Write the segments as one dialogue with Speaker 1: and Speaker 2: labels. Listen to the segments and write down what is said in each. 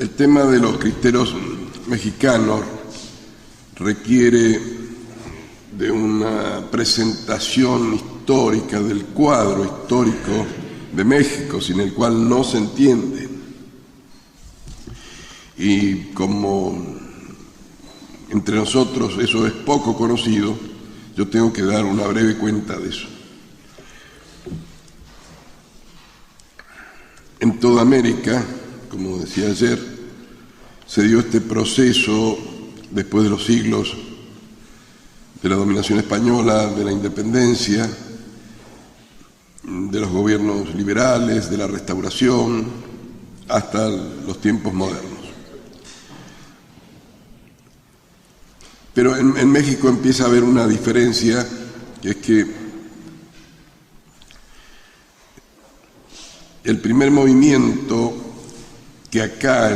Speaker 1: El tema de los cristeros mexicanos requiere de una presentación histórica del cuadro histórico de México, sin el cual no se entiende. Y como entre nosotros eso es poco conocido, yo tengo que dar una breve cuenta de eso. En toda América, como decía ayer, se dio este proceso después de los siglos de la dominación española, de la independencia, de los gobiernos liberales, de la restauración, hasta los tiempos modernos. Pero en México empieza a haber una diferencia, que es que el primer movimiento que acá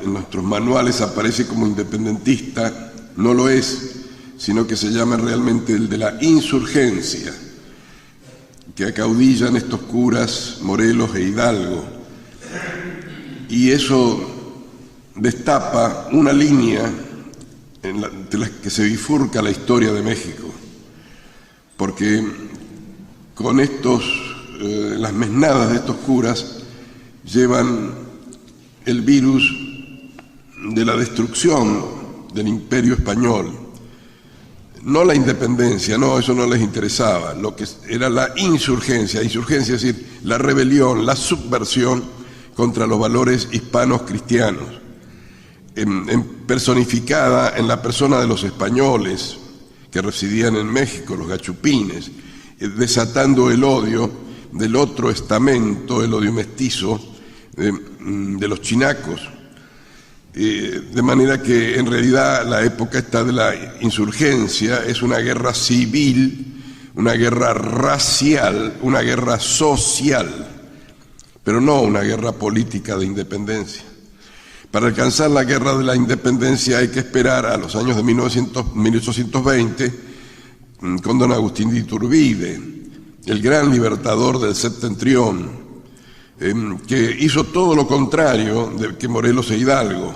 Speaker 1: en nuestros manuales aparece como independentista no lo es, sino que se llama realmente el de la insurgencia, que acaudillan estos curas Morelos e Hidalgo. Y eso destapa una línea de la que se bifurca la historia de México, porque con las mesnadas de estos curas llevan el virus de la destrucción del imperio español, no la independencia, no, eso no les interesaba, lo que era la insurgencia, es decir, la rebelión, la subversión contra los valores hispanos cristianos, personificada en la persona de los españoles que residían en México, los gachupines, desatando el odio del otro estamento, el odio mestizo de los chinacos, de manera que en realidad la época esta de la insurgencia es una guerra civil, una guerra racial, una guerra social, pero no una guerra política de independencia. Para alcanzar la guerra de la independencia hay que esperar a los años de 1820 con don Agustín de Iturbide, el gran libertador del septentrión, que hizo todo lo contrario de que Morelos e Hidalgo.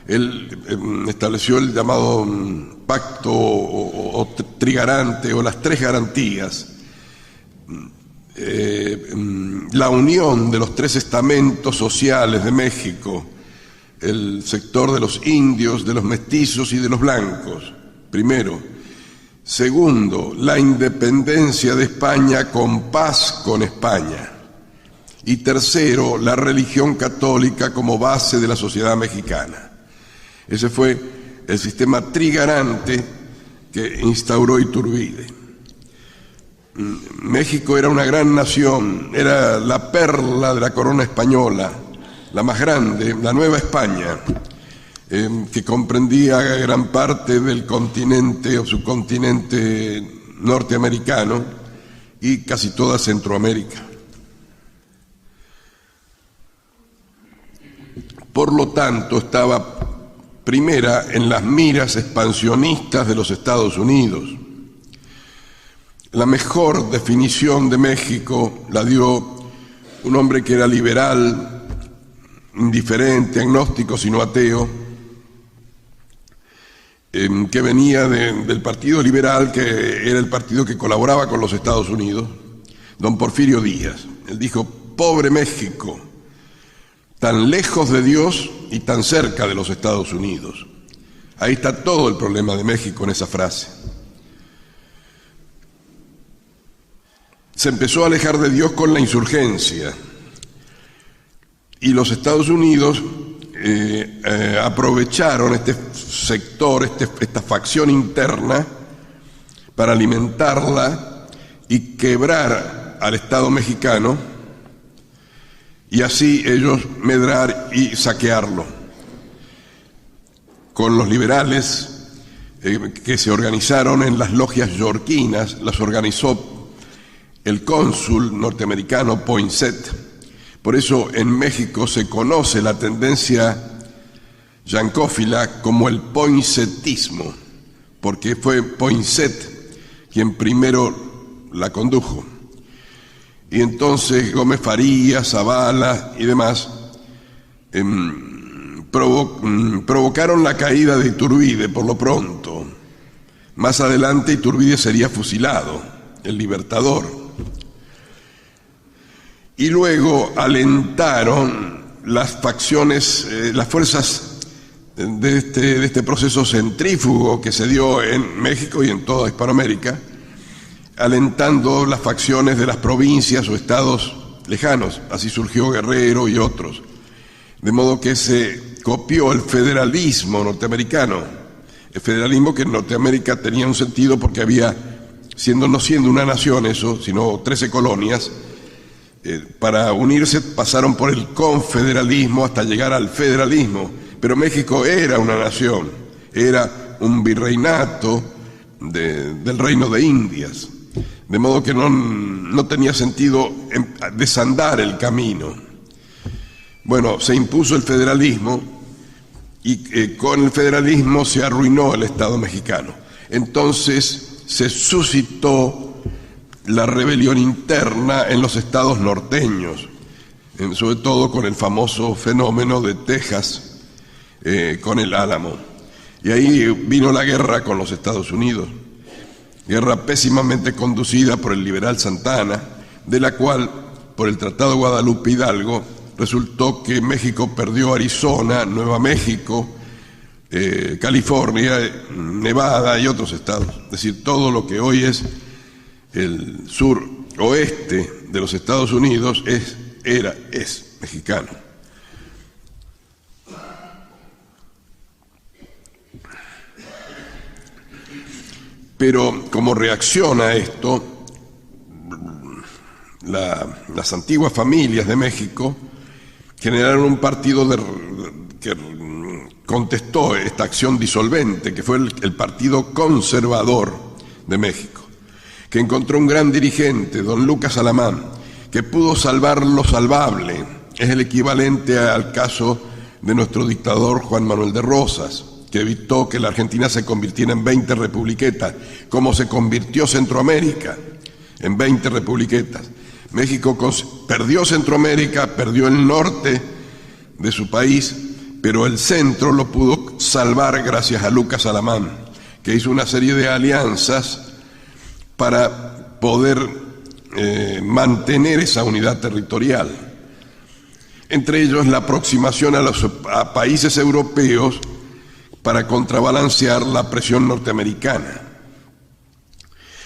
Speaker 1: Él estableció el llamado pacto o trigarante o las tres garantías, la unión de los tres estamentos sociales de México, el sector de los indios, de los mestizos y de los blancos, primero. Segundo, la independencia de España con paz con España. Y tercero, la religión católica como base de la sociedad mexicana. Ese fue el sistema trigarante que instauró Iturbide. México era una gran nación, era la perla de la corona española, la más grande, la Nueva España, que comprendía gran parte del continente o subcontinente norteamericano y casi toda Centroamérica. Por lo tanto, estaba primera en las miras expansionistas de los Estados Unidos. La mejor definición de México la dio un hombre que era liberal, indiferente, agnóstico, sino ateo, que venía del Partido Liberal, que era el partido que colaboraba con los Estados Unidos, don Porfirio Díaz. Él dijo: pobre México, tan lejos de Dios y tan cerca de los Estados Unidos. Ahí está todo el problema de México en esa frase. Se empezó a alejar de Dios con la insurgencia y los Estados Unidos aprovecharon este sector, esta facción interna para alimentarla y quebrar al Estado mexicano y así ellos medrar y saquearlo. Con los liberales que se organizaron en las logias yorquinas, las organizó el cónsul norteamericano Poinsett. Por eso en México se conoce la tendencia yancófila como el poinsettismo, porque fue Poinsett quien primero la condujo. Y entonces Gómez Farías, Zavala y demás provocaron la caída de Iturbide por lo pronto. Más adelante Iturbide sería fusilado, el libertador. Y luego alentaron las facciones, las fuerzas de este proceso centrífugo que se dio en México y en toda Hispanoamérica, alentando las facciones de las provincias o estados lejanos. Así surgió Guerrero y otros. De modo que se copió el federalismo norteamericano. El federalismo que en Norteamérica tenía un sentido porque había, no siendo una nación eso, sino 13 colonias, para unirse pasaron por el confederalismo hasta llegar al federalismo. Pero México era una nación, era un virreinato del Reino de Indias. De modo que no tenía sentido desandar el camino. Bueno, se impuso el federalismo y con el federalismo se arruinó el Estado mexicano. Entonces se suscitó la rebelión interna en los estados norteños, sobre todo con el famoso fenómeno de Texas, con el Álamo. Y ahí vino la guerra con los Estados Unidos. Guerra pésimamente conducida por el liberal Santana, de la cual, por el Tratado de Guadalupe Hidalgo, resultó que México perdió Arizona, Nueva México, California, Nevada y otros estados. Es decir, todo lo que hoy es el sur-oeste de los Estados Unidos es mexicano. Pero como reacción a esto, las antiguas familias de México generaron un partido que contestó esta acción disolvente, que fue el Partido Conservador de México, que encontró un gran dirigente, don Lucas Alamán, que pudo salvar lo salvable. Es el equivalente al caso de nuestro dictador Juan Manuel de Rosas, que evitó que la Argentina se convirtiera en 20 republiquetas, como se convirtió Centroamérica en 20 republiquetas. México perdió Centroamérica, perdió el norte de su país, pero el centro lo pudo salvar gracias a Lucas Alamán, que hizo una serie de alianzas para poder mantener esa unidad territorial. Entre ellos la aproximación a países europeos para contrabalancear la presión norteamericana.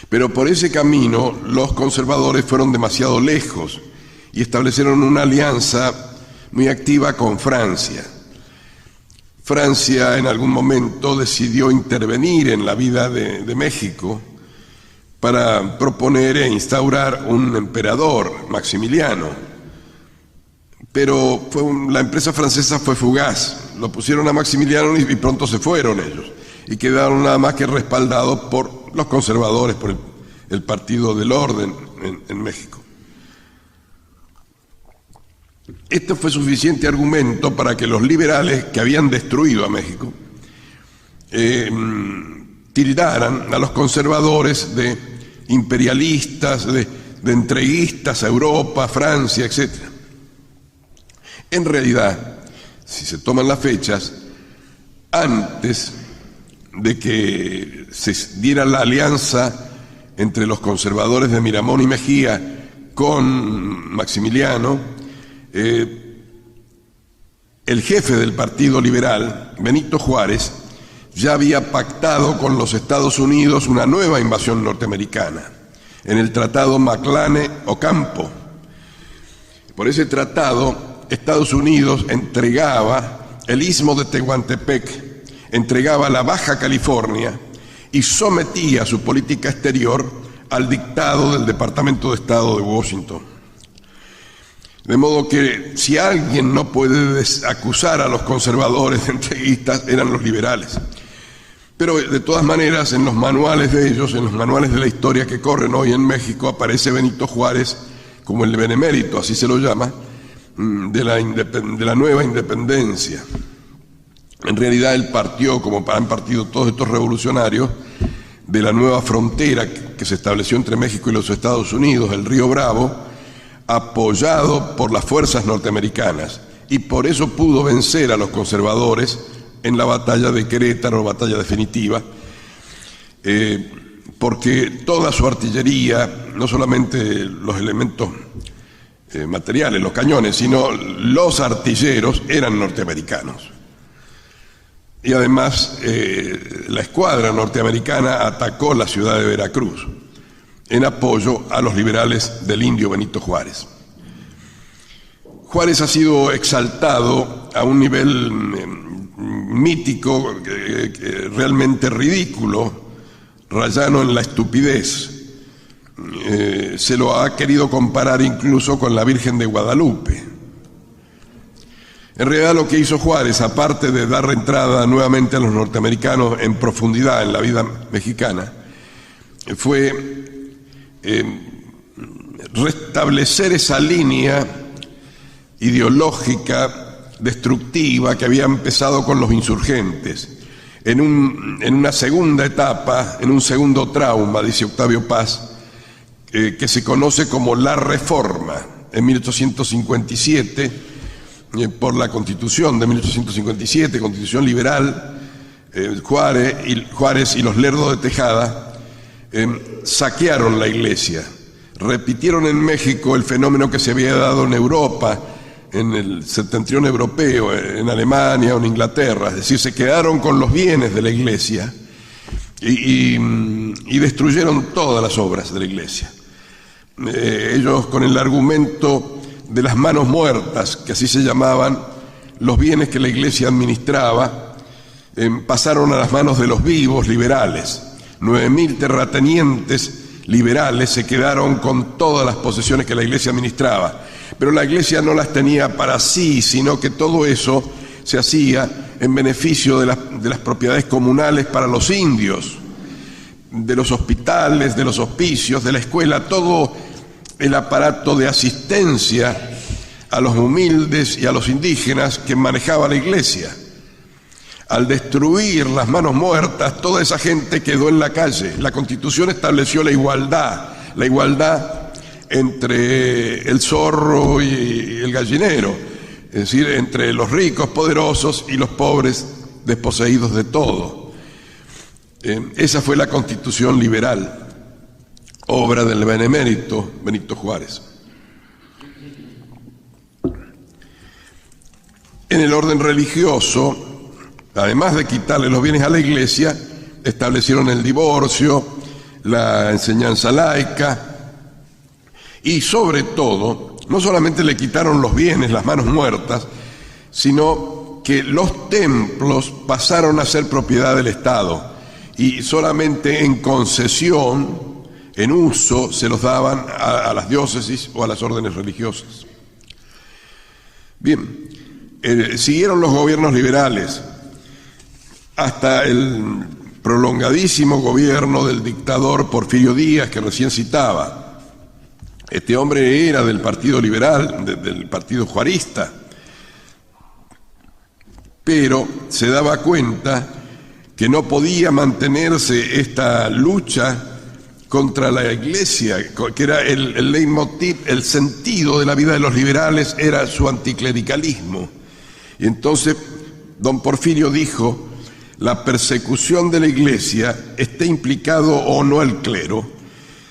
Speaker 1: Pero por ese camino los conservadores fueron demasiado lejos y establecieron una alianza muy activa con Francia. Francia en algún momento decidió intervenir en la vida de México para proponer e instaurar un emperador, Maximiliano. Pero la empresa francesa fue fugaz. Lo pusieron a Maximiliano y pronto se fueron ellos. Y quedaron nada más que respaldados por los conservadores, por el Partido del Orden en México. Esto fue suficiente argumento para que los liberales que habían destruido a México tildaran a los conservadores de imperialistas, de entreguistas a Europa, Francia, etc. En realidad, si se toman las fechas, antes de que se diera la alianza entre los conservadores de Miramón y Mejía con Maximiliano, el jefe del Partido Liberal, Benito Juárez, ya había pactado con los Estados Unidos una nueva invasión norteamericana en el Tratado Maclane-Ocampo. Por ese tratado, Estados Unidos entregaba el istmo de Tehuantepec, entregaba la Baja California y sometía su política exterior al dictado del Departamento de Estado de Washington. De modo que si alguien no puede acusar a los conservadores de entreguistas, eran los liberales. Pero de todas maneras, en los manuales de ellos, en los manuales de la historia que corren hoy en México, aparece Benito Juárez como el benemérito, así se lo llama, de la nueva independencia. En realidad él partió, como han partido todos estos revolucionarios, de la nueva frontera que se estableció entre México y los Estados Unidos, el Río Bravo, apoyado por las fuerzas norteamericanas y por eso pudo vencer a los conservadores en la batalla de Querétaro, batalla definitiva, porque toda su artillería, no solamente los elementos materiales, los cañones, sino los artilleros eran norteamericanos. Y además la escuadra norteamericana atacó la ciudad de Veracruz en apoyo a los liberales del indio Benito Juárez. Juárez ha sido exaltado a un nivel mítico, realmente ridículo, rayano en la estupidez. Se lo ha querido comparar incluso con la Virgen de Guadalupe. En realidad lo que hizo Juárez, aparte de dar entrada nuevamente a los norteamericanos en profundidad en la vida mexicana, fue restablecer esa línea ideológica destructiva que había empezado con los insurgentes. En una segunda etapa, en un segundo trauma, dice Octavio Paz, que se conoce como la Reforma, en 1857, por la Constitución de 1857, Constitución liberal. Juárez y los Lerdos de Tejada saquearon la iglesia, repitieron en México el fenómeno que se había dado en Europa, en el septentrión europeo, en Alemania o en Inglaterra, es decir, se quedaron con los bienes de la iglesia y destruyeron todas las obras de la iglesia. Ellos, con el argumento de las manos muertas, que así se llamaban, los bienes que la iglesia administraba, pasaron a las manos de los vivos liberales. 9.000 terratenientes liberales se quedaron con todas las posesiones que la iglesia administraba, pero la iglesia no las tenía para sí, sino que todo eso se hacía en beneficio de las propiedades comunales para los indios, de los hospitales, de los hospicios, de la escuela, todo el aparato de asistencia a los humildes y a los indígenas que manejaba la iglesia. Al destruir las manos muertas, toda esa gente quedó en la calle. La Constitución estableció la igualdad entre el zorro y el gallinero, es decir, entre los ricos, poderosos y los pobres, desposeídos de todo. Esa fue la Constitución liberal, obra del benemérito Benito Juárez. En el orden religioso, además de quitarle los bienes a la iglesia, establecieron el divorcio, la enseñanza laica y, sobre todo, no solamente le quitaron los bienes, las manos muertas, sino que los templos pasaron a ser propiedad del Estado y solamente en concesión, en uso, se los daban a las diócesis o a las órdenes religiosas. Bien, siguieron los gobiernos liberales hasta el prolongadísimo gobierno del dictador Porfirio Díaz, que recién citaba. Este hombre era del Partido Liberal, del Partido Juarista, pero se daba cuenta que no podía mantenerse esta lucha contra la iglesia, que era el leitmotiv, el sentido de la vida de los liberales era su anticlericalismo. Y entonces don Porfirio dijo: la persecución de la iglesia, esté implicado o no el clero,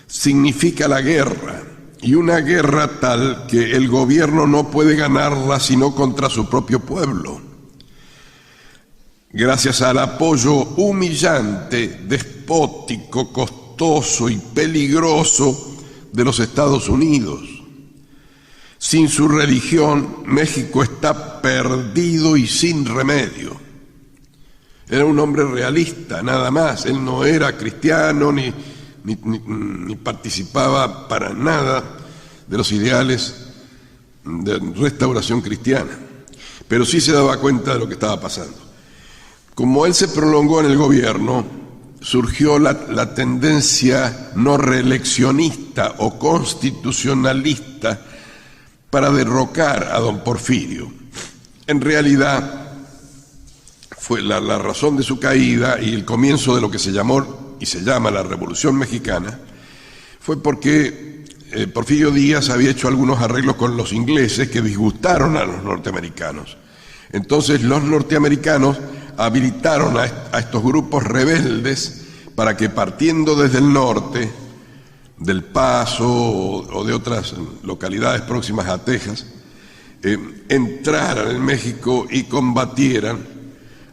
Speaker 1: significa la guerra, y una guerra tal que el gobierno no puede ganarla sino contra su propio pueblo. Gracias al apoyo humillante, despótico, costoso y peligroso de los Estados Unidos. Sin su religión, México está perdido y sin remedio. Era un hombre realista, nada más. Él no era cristiano ni participaba para nada de los ideales de restauración cristiana, pero sí se daba cuenta de lo que estaba pasando. Como él se prolongó en el gobierno, surgió la tendencia no reeleccionista o constitucionalista para derrocar a don Porfirio. En realidad, fue la razón de su caída y el comienzo de lo que se llamó y se llama la Revolución Mexicana, fue porque Porfirio Díaz había hecho algunos arreglos con los ingleses que disgustaron a los norteamericanos. Entonces los norteamericanos habilitaron a estos grupos rebeldes para que, partiendo desde el norte, del Paso o de otras localidades próximas a Texas, entraran en México y combatieran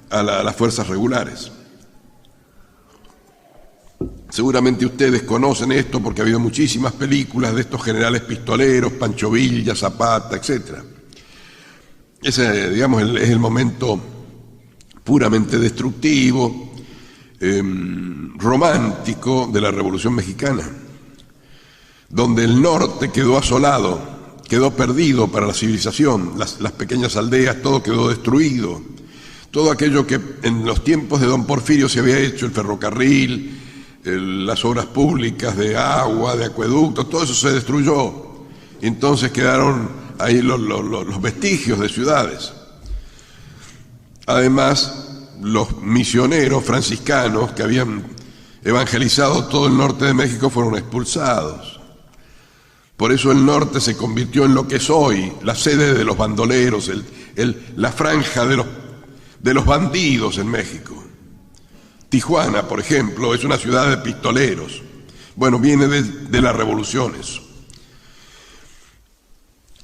Speaker 1: a las fuerzas regulares. Seguramente ustedes conocen esto porque ha habido muchísimas películas de estos generales pistoleros, Pancho Villa, Zapata, etc. Ese, digamos, es el momento puramente destructivo, romántico de la Revolución Mexicana, donde el norte quedó asolado, quedó perdido para la civilización, las pequeñas aldeas, todo quedó destruido. Todo aquello que en los tiempos de don Porfirio se había hecho, el ferrocarril, las obras públicas de agua, de acueductos, todo eso se destruyó. Y entonces quedaron ahí los vestigios de ciudades. Además, los misioneros franciscanos que habían evangelizado todo el norte de México fueron expulsados. Por eso el norte se convirtió en lo que es hoy, la sede de los bandoleros, la franja de los bandidos en México. Tijuana, por ejemplo, es una ciudad de pistoleros. Bueno, viene de las revoluciones.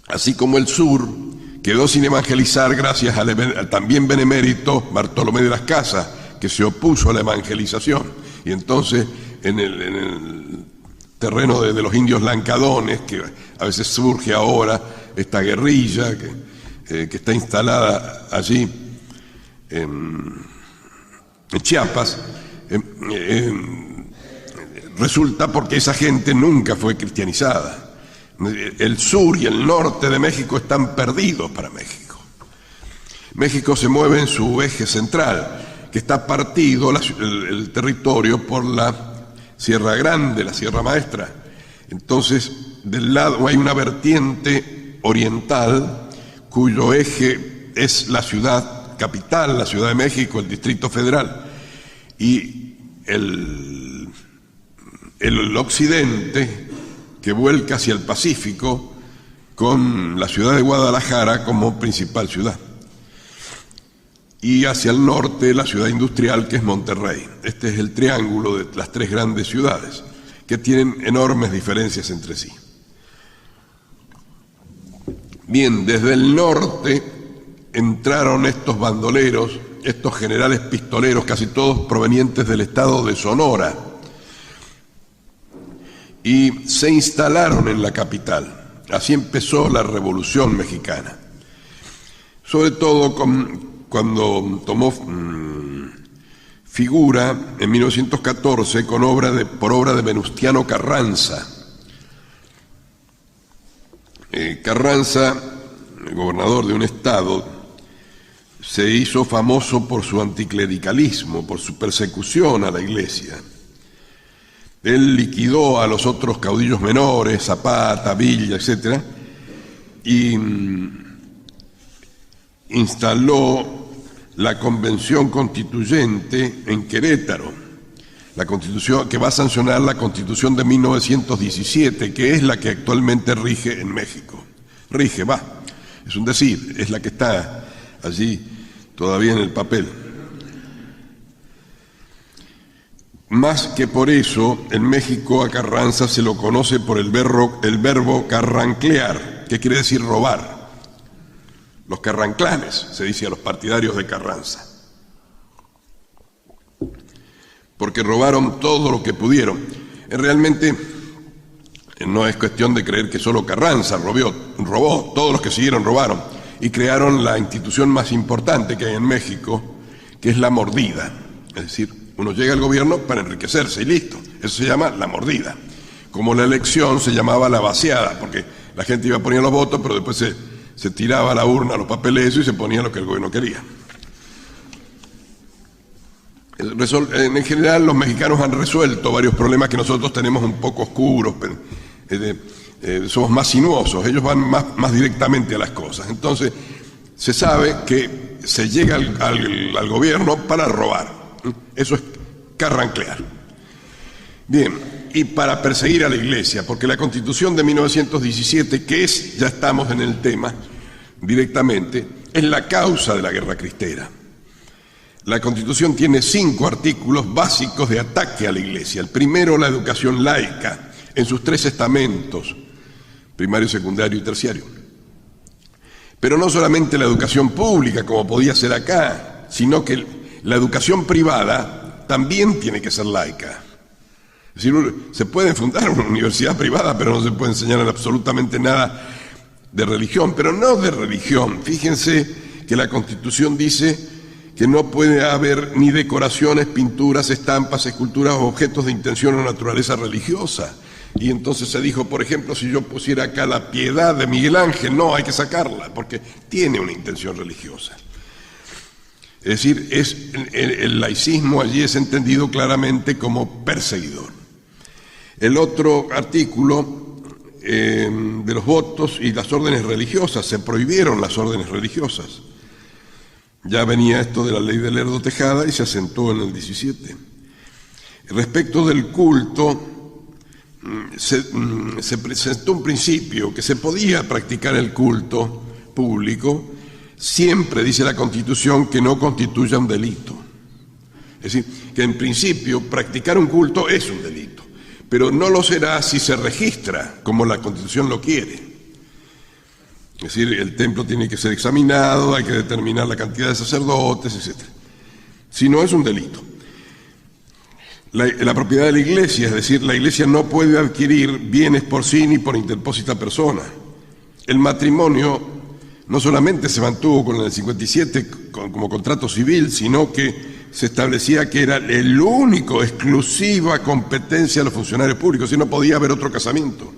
Speaker 1: Así como el sur quedó sin evangelizar gracias al también benemérito Bartolomé de las Casas, que se opuso a la evangelización. Y entonces, en el terreno de los indios lancadones, que a veces surge ahora esta guerrilla que está instalada allí en Chiapas, resulta porque esa gente nunca fue cristianizada. El sur y el norte de México están perdidos para México. México se mueve en su eje central, que está partido el territorio por la Sierra Grande, la Sierra Maestra. Entonces, del lado hay una vertiente oriental cuyo eje es la ciudad capital, la Ciudad de México, el Distrito Federal, y el occidente que vuelca hacia el Pacífico con la ciudad de Guadalajara como principal ciudad, y hacia el norte la ciudad industrial que es Monterrey. Este es el triángulo de las tres grandes ciudades que tienen enormes diferencias entre sí. Bien, desde el norte entraron estos bandoleros, estos generales pistoleros, casi todos provenientes del estado de Sonora, y se instalaron en la capital. Así empezó la Revolución Mexicana. Sobre todo cuando tomó figura en 1914 por obra de Venustiano Carranza. Carranza, el gobernador de un estado, se hizo famoso por su anticlericalismo, por su persecución a la iglesia. Él liquidó a los otros caudillos menores, Zapata, Villa, etc., y instaló la Convención Constituyente en Querétaro, la Constitución que va a sancionar la Constitución de 1917, que es la que actualmente rige en México. Es un decir, es la que está allí todavía en el papel. Más que por eso, en México a Carranza se lo conoce por el verbo carranclear, que quiere decir robar. Los carranclanes, se dice a los partidarios de Carranza. Porque robaron todo lo que pudieron. Realmente no es cuestión de creer que solo Carranza robó, todos los que siguieron robaron. Y crearon la institución más importante que hay en México, que es la mordida. Es decir, uno llega al gobierno para enriquecerse y listo. Eso se llama la mordida. Como la elección se llamaba la vaciada, porque la gente iba a poner los votos, pero después se tiraba a la urna los papeles y se ponía lo que el gobierno quería. En general, los mexicanos han resuelto varios problemas que nosotros tenemos un poco oscuros, somos más sinuosos, ellos van más directamente a las cosas. Entonces, se sabe que se llega al gobierno para robar. Eso es carranclear. Bien. y para perseguir a la Iglesia, porque la Constitución de 1917, que es, ya estamos en el tema directamente, es la causa de la guerra cristera. La Constitución tiene 5 artículos básicos de ataque a la Iglesia. El primero, la educación laica, en sus 3 estamentos, primario, secundario y terciario. Pero no solamente la educación pública, como podía ser acá, sino que la educación privada también tiene que ser laica. Es decir, se puede fundar una universidad privada, pero no se puede enseñar absolutamente nada de religión, pero no de religión. Fíjense que la Constitución dice que no puede haber ni decoraciones, pinturas, estampas, esculturas o objetos de intención o naturaleza religiosa. Y entonces se dijo, por ejemplo, si yo pusiera acá la Piedad de Miguel Ángel, no, hay que sacarla, porque tiene una intención religiosa. Es decir, el laicismo allí es entendido claramente como perseguidor. El otro artículo de los votos y las órdenes religiosas, se prohibieron las órdenes religiosas. Ya venía esto de la ley de Lerdo Tejada y se acentuó en el 17. Respecto del culto, se presentó un principio que se podía practicar el culto público, siempre dice la Constitución que no constituya un delito. Es decir, que en principio practicar un culto es un delito, pero no lo será si se registra como la Constitución lo quiere. Es decir, el templo tiene que ser examinado, hay que determinar la cantidad de sacerdotes, etc. Si no, es un delito. La propiedad de la Iglesia, es decir, la Iglesia no puede adquirir bienes por sí ni por interpósita persona. El matrimonio no solamente se mantuvo con el 57 como contrato civil, sino que se establecía que era el único, exclusiva competencia de los funcionarios públicos, y no podía haber otro casamiento.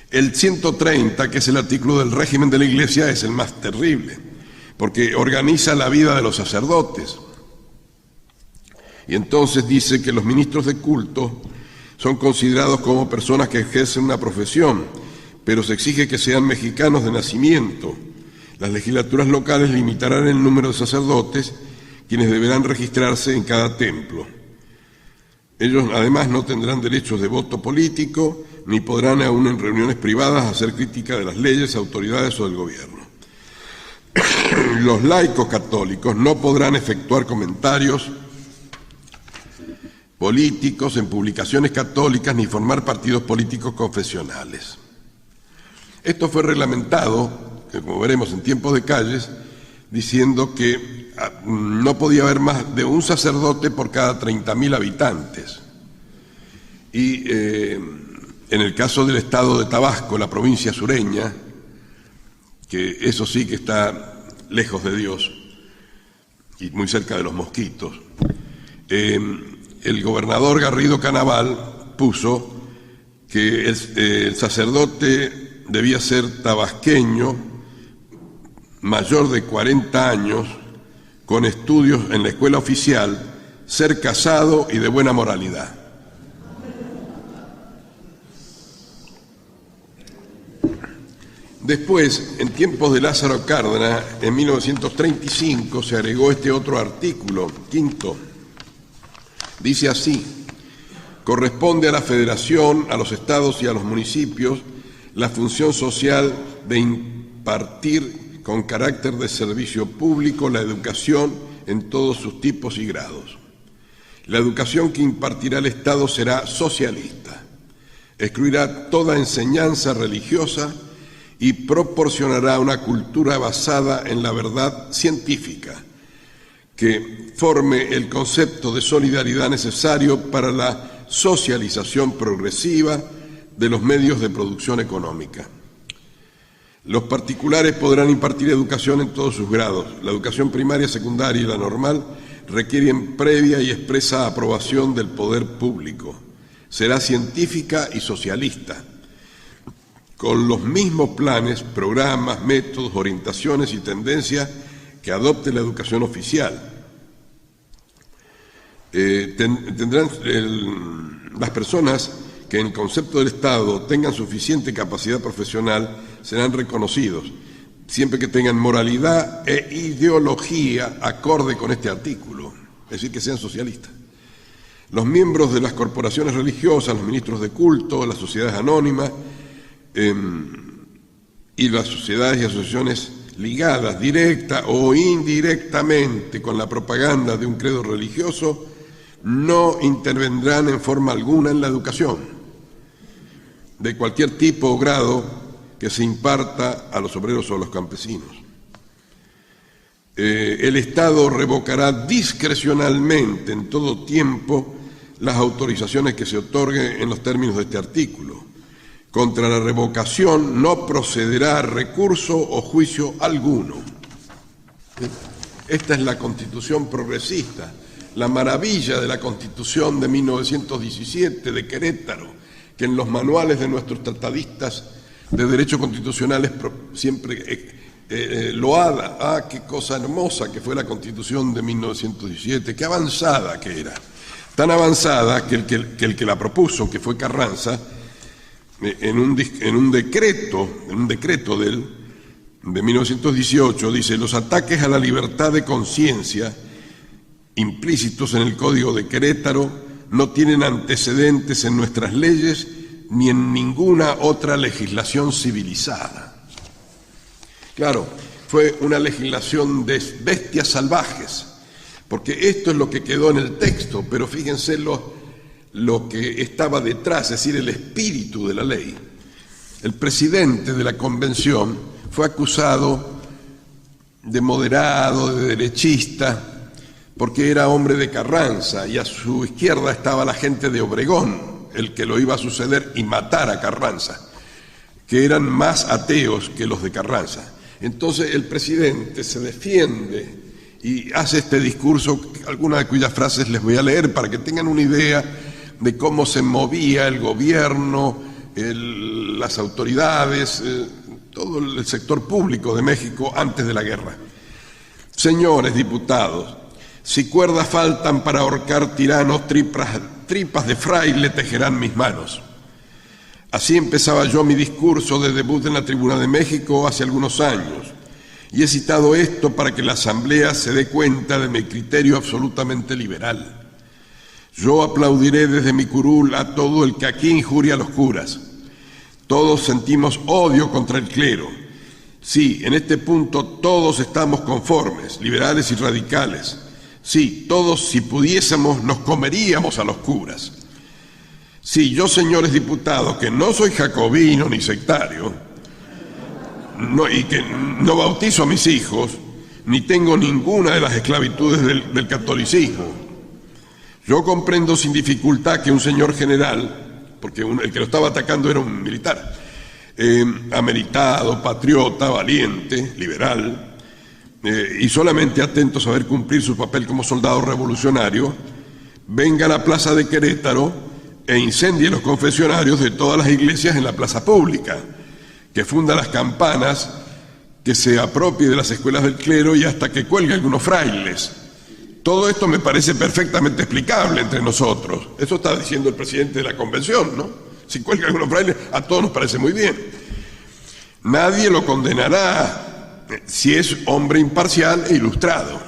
Speaker 1: El 130, que es el artículo del régimen de la Iglesia, es el más terrible, porque organiza la vida de los sacerdotes. Y entonces dice que los ministros de culto son considerados como personas que ejercen una profesión, pero se exige que sean mexicanos de nacimiento. Las legislaturas locales limitarán el número de sacerdotes, quienes deberán registrarse en cada templo. Ellos además no tendrán derechos de voto político, ni podrán aún en reuniones privadas hacer crítica de las leyes, autoridades o del gobierno. Los laicos católicos no podrán efectuar comentarios políticos en publicaciones católicas ni formar partidos políticos confesionales. Esto fue reglamentado, como veremos en tiempos de Calles, diciendo que no podía haber más de un sacerdote por cada 30.000 habitantes. Y en el caso del estado de Tabasco, la provincia sureña, que eso sí que está lejos de Dios y muy cerca de los mosquitos, el gobernador Garrido Canaval puso que el sacerdote debía ser tabasqueño, mayor de 40 años, con estudios en la escuela oficial, ser casado y de buena moralidad. Después, en tiempos de Lázaro Cárdenas, en 1935, se agregó este otro artículo, 5º. Dice así: corresponde a la Federación, a los estados y a los municipios la función social de impartir con carácter de servicio público la educación en todos sus tipos y grados. La educación que impartirá el Estado será socialista, excluirá toda enseñanza religiosa y proporcionará una cultura basada en la verdad científica, que forme el concepto de solidaridad necesario para la socialización progresiva de los medios de producción económica. Los particulares podrán impartir educación en todos sus grados. La educación primaria, secundaria y la normal requieren previa y expresa aprobación del poder público. Será científica y socialista, con los mismos planes, programas, métodos, orientaciones y tendencias que adopte la educación oficial. Tendrán las personas que en el concepto del Estado tengan suficiente capacidad profesional serán reconocidos, siempre que tengan moralidad e ideología acorde con este artículo, es decir, que sean socialistas. Los miembros de las corporaciones religiosas, los ministros de culto, las sociedades anónimas y las sociedades y asociaciones ligadas directa o indirectamente con la propaganda de un credo religioso no intervendrán en forma alguna en la educación de cualquier tipo o grado que se imparta a los obreros o a los campesinos. El Estado revocará discrecionalmente en todo tiempo las autorizaciones que se otorguen en los términos de este artículo. Contra la revocación no procederá recurso o juicio alguno. Esta es la Constitución progresista, la maravilla de la Constitución de 1917 de Querétaro, que en los manuales de nuestros tratadistas de derecho constitucional es siempre loada. ¡Ah, qué cosa hermosa que fue la Constitución de 1917! ¡Qué avanzada que era! Tan avanzada que el que la propuso, que fue Carranza, en un decreto de 1918, dice: los ataques a la libertad de conciencia implícitos en el Código de Querétaro no tienen antecedentes en nuestras leyes ni en ninguna otra legislación civilizada. Claro, fue una legislación de bestias salvajes, porque esto es lo que quedó en el texto, pero fíjense lo que estaba detrás, es decir, el espíritu de la ley. El presidente de la convención fue acusado de moderado, de derechista, porque era hombre de Carranza, y a su izquierda estaba la gente de Obregón, el que lo iba a suceder y matar a Carranza, que eran más ateos que los de Carranza. Entonces el presidente se defiende y hace este discurso, algunas de cuyas frases les voy a leer para que tengan una idea de cómo se movía el gobierno, las autoridades, todo el sector público de México antes de la guerra. Señores diputados, si cuerdas faltan para ahorcar tiranos, tripas de fraile tejerán mis manos. Así empezaba yo mi discurso de debut en la Tribuna de México hace algunos años, y he citado esto para que la Asamblea se dé cuenta de mi criterio absolutamente liberal. Yo aplaudiré desde mi curul a todo el que aquí injuria a los curas. Todos sentimos odio contra el clero. Sí, en este punto todos estamos conformes, liberales y radicales. Sí, todos, si pudiésemos, nos comeríamos a los curas. Sí, yo, señores diputados, que no soy jacobino ni sectario, y que no bautizo a mis hijos, ni tengo ninguna de las esclavitudes del catolicismo. Yo comprendo sin dificultad que un señor general, porque el que lo estaba atacando era un militar, ameritado, patriota, valiente, liberal, y solamente atento a saber cumplir su papel como soldado revolucionario, venga a la plaza de Querétaro e incendie los confesionarios de todas las iglesias en la plaza pública, que funda las campanas, que se apropie de las escuelas del clero y hasta que cuelgue algunos frailes. Todo esto me parece perfectamente explicable entre nosotros. Eso está diciendo el presidente de la convención, ¿no? Si cuelga algunos frailes, a todos nos parece muy bien. Nadie lo condenará si es hombre imparcial e ilustrado.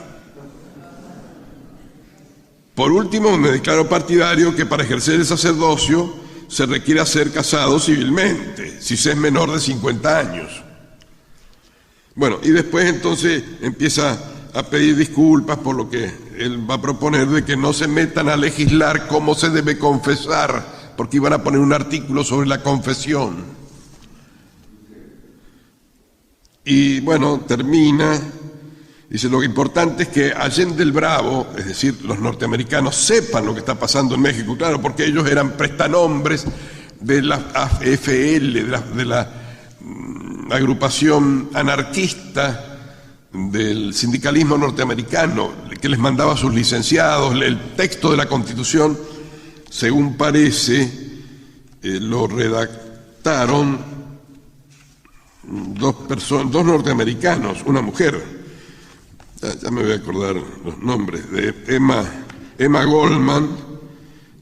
Speaker 1: Por último, me declaro partidario que para ejercer el sacerdocio se requiere ser casado civilmente, si se es menor de 50 años. Bueno, y después entonces empieza a pedir disculpas por lo que él va a proponer de que no se metan a legislar cómo se debe confesar, porque iban a poner un artículo sobre la confesión. Y bueno, termina, dice: lo importante es que Allende el Bravo, es decir, los norteamericanos, sepan lo que está pasando en México, claro, porque ellos eran prestanombres de la AFL, de la agrupación anarquista del sindicalismo norteamericano, que les mandaba a sus licenciados. El texto de la Constitución, según parece, lo redactaron dos norteamericanos, una mujer, ya me voy a acordar los nombres, de Emma Goldman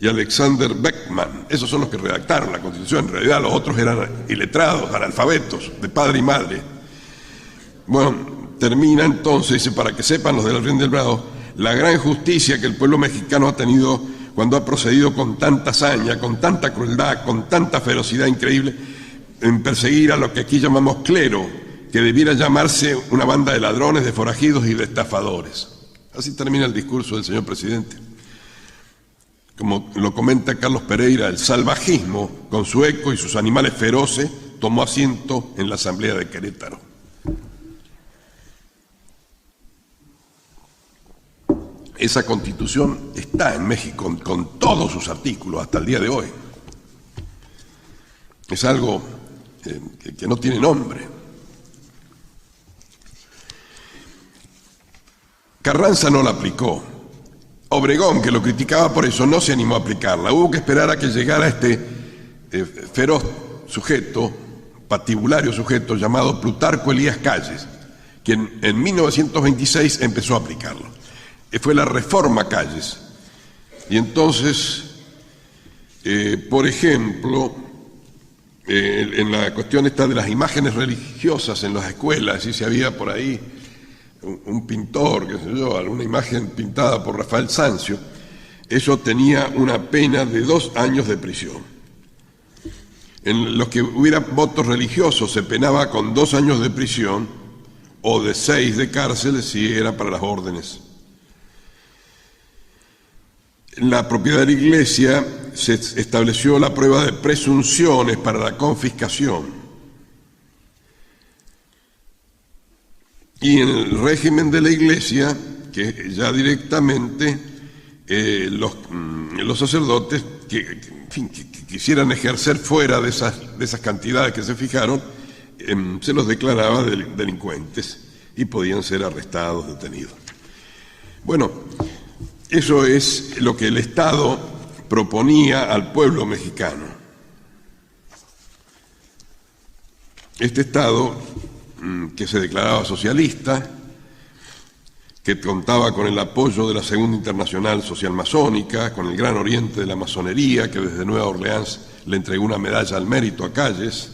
Speaker 1: y Alexander Beckman. Esos son los que redactaron la Constitución. En realidad los otros eran iletrados, analfabetos, de padre y madre. Bueno, termina entonces, dice: para que sepan los de la Allende del Bravo, la gran justicia que el pueblo mexicano ha tenido cuando ha procedido con tanta hazaña, con tanta crueldad, con tanta ferocidad increíble, en perseguir a lo que aquí llamamos clero, que debiera llamarse una banda de ladrones, de forajidos y de estafadores. Así termina el discurso del señor presidente. Como lo comenta Carlos Pereira, el salvajismo, con su eco y sus animales feroces, tomó asiento en la Asamblea de Querétaro. Esa Constitución está en México con todos sus artículos hasta el día de hoy. Es algo que no tiene nombre. Carranza no la aplicó. Obregón, que lo criticaba por eso, no se animó a aplicarla. Hubo que esperar a que llegara este feroz sujeto, patibulario sujeto, llamado Plutarco Elías Calles, quien en 1926 empezó a aplicarlo. Fue la Reforma Calles. Y entonces, por ejemplo, en la cuestión esta de las imágenes religiosas en las escuelas, y si había por ahí un pintor, qué sé yo, alguna imagen pintada por Rafael Sanzio, eso tenía una pena de 2 años de prisión. En los que hubiera votos religiosos se penaba con 2 años de prisión o de 6 de cárcel si era para las órdenes. En la propiedad de la Iglesia se estableció la prueba de presunciones para la confiscación. Y en el régimen de la Iglesia, que ya directamente los sacerdotes que quisieran ejercer fuera de esas cantidades que se fijaron, se los declaraba delincuentes y podían ser arrestados, detenidos. Bueno, eso es lo que el Estado proponía al pueblo mexicano. Este Estado, que se declaraba socialista, que contaba con el apoyo de la Segunda Internacional Social Masónica, con el Gran Oriente de la Masonería, que desde Nueva Orleans le entregó una medalla al mérito a Calles,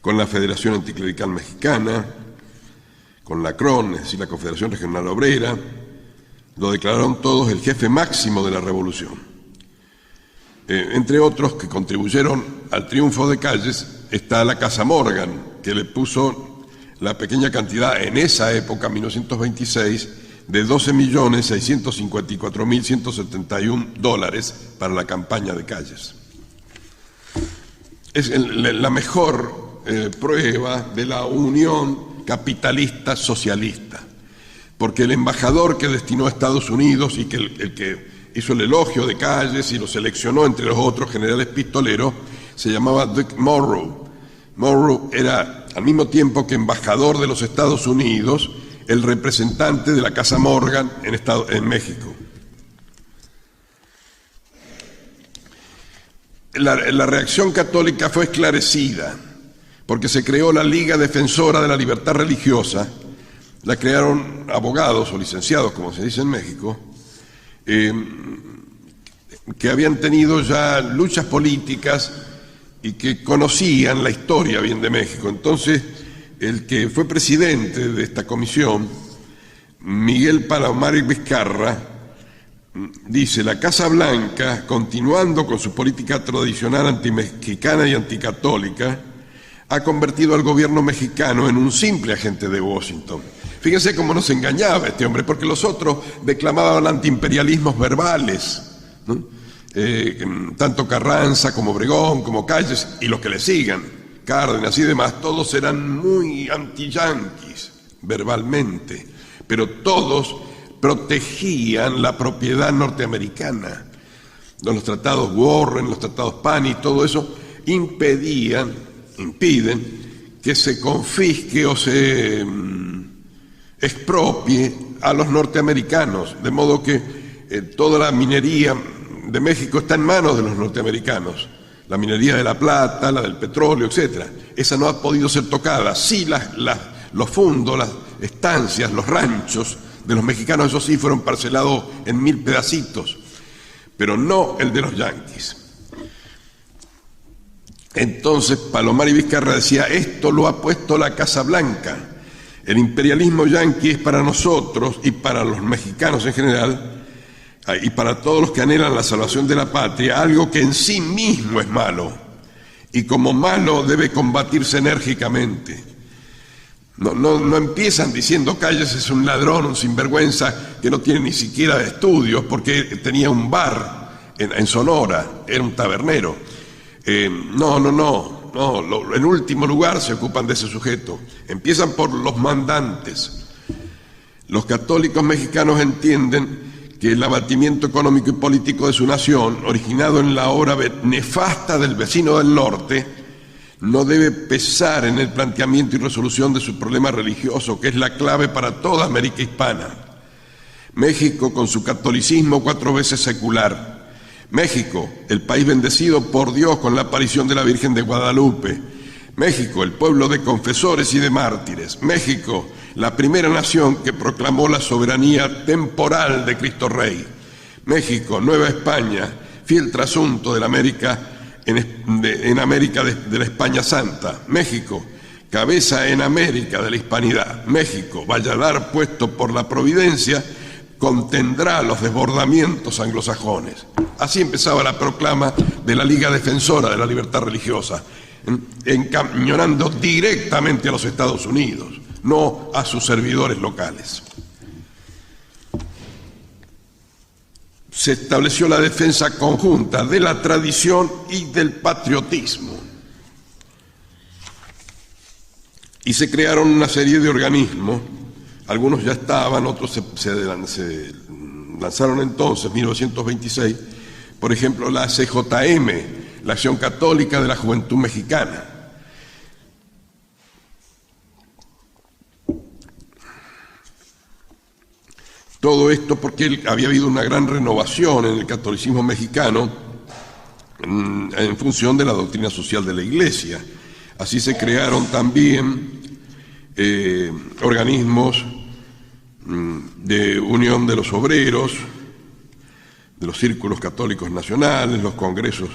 Speaker 1: con la Federación Anticlerical Mexicana, con la CRON, es decir, la Confederación Regional Obrera, lo declararon todos el jefe máximo de la revolución. Entre otros que contribuyeron al triunfo de Calles está la Casa Morgan, que le puso la pequeña cantidad en esa época, 1926, de $12.654.171 para la campaña de Calles. Es la mejor prueba de la unión capitalista socialista, porque el embajador que destinó a Estados Unidos y que el que hizo el elogio de Calles y lo seleccionó entre los otros generales pistoleros se llamaba Dick Monroe. Monroe era, al mismo tiempo que embajador de los Estados Unidos, el representante de la Casa Morgan en México. La reacción católica fue esclarecida, porque se creó la Liga Defensora de la Libertad Religiosa. La crearon abogados o licenciados, como se dice en México, que habían tenido ya luchas políticas y que conocían la historia bien de México. Entonces, el que fue presidente de esta comisión, Miguel Palomar y Vizcarra, dice: la Casa Blanca, continuando con su política tradicional antimexicana y anticatólica, ha convertido al gobierno mexicano en un simple agente de Washington. Fíjense cómo nos engañaba este hombre, porque los otros declamaban antiimperialismos verbales, ¿no? Tanto Carranza como Obregón, como Calles y los que le sigan, Cárdenas y demás, todos eran muy anti-yanquis verbalmente, pero todos protegían la propiedad norteamericana. Los tratados Warren, los tratados Pani, todo eso impiden que se confisque o se expropie a los norteamericanos, de modo que toda la minería de México está en manos de los norteamericanos, la minería de la plata, la del petróleo, etc. Esa no ha podido ser tocada. Sí, los fundos, las estancias, los ranchos de los mexicanos, esos sí fueron parcelados en 1000 pedacitos, pero no el de los yanquis. Entonces Palomar y Vizcarra decía: esto lo ha puesto la Casa Blanca. El imperialismo yanqui es para nosotros y para los mexicanos en general y para todos los que anhelan la salvación de la patria, algo que en sí mismo es malo, y como malo debe combatirse enérgicamente. No empiezan diciendo Calles es un ladrón, un sinvergüenza que no tiene ni siquiera estudios porque tenía un bar en Sonora, era un tabernero. No, en último lugar se ocupan de ese sujeto. Empiezan por los mandantes. Los católicos mexicanos entienden que el abatimiento económico y político de su nación, originado en la obra nefasta del vecino del norte, no debe pesar en el planteamiento y resolución de su problema religioso, que es la clave para toda América hispana. México, con su catolicismo 4 veces secular. México, el país bendecido por Dios con la aparición de la Virgen de Guadalupe. México, el pueblo de confesores y de mártires. México, la primera nación que proclamó la soberanía temporal de Cristo Rey. México, Nueva España, fiel trasunto de la América en América de la España Santa. México, cabeza en América de la hispanidad. México, valladar puesto por la providencia, contendrá los desbordamientos anglosajones. Así empezaba la proclama de la Liga Defensora de la Libertad Religiosa, encañonando directamente a los Estados Unidos, no a sus servidores locales. Se estableció la defensa conjunta de la tradición y del patriotismo. Y se crearon una serie de organismos, algunos ya estaban, otros se lanzaron entonces, 1926, por ejemplo la CJM, la Acción Católica de la Juventud Mexicana. Todo esto porque había habido una gran renovación en el catolicismo mexicano en función de la doctrina social de la Iglesia. Así se crearon también organismos de unión de los obreros, de los círculos católicos nacionales, los congresos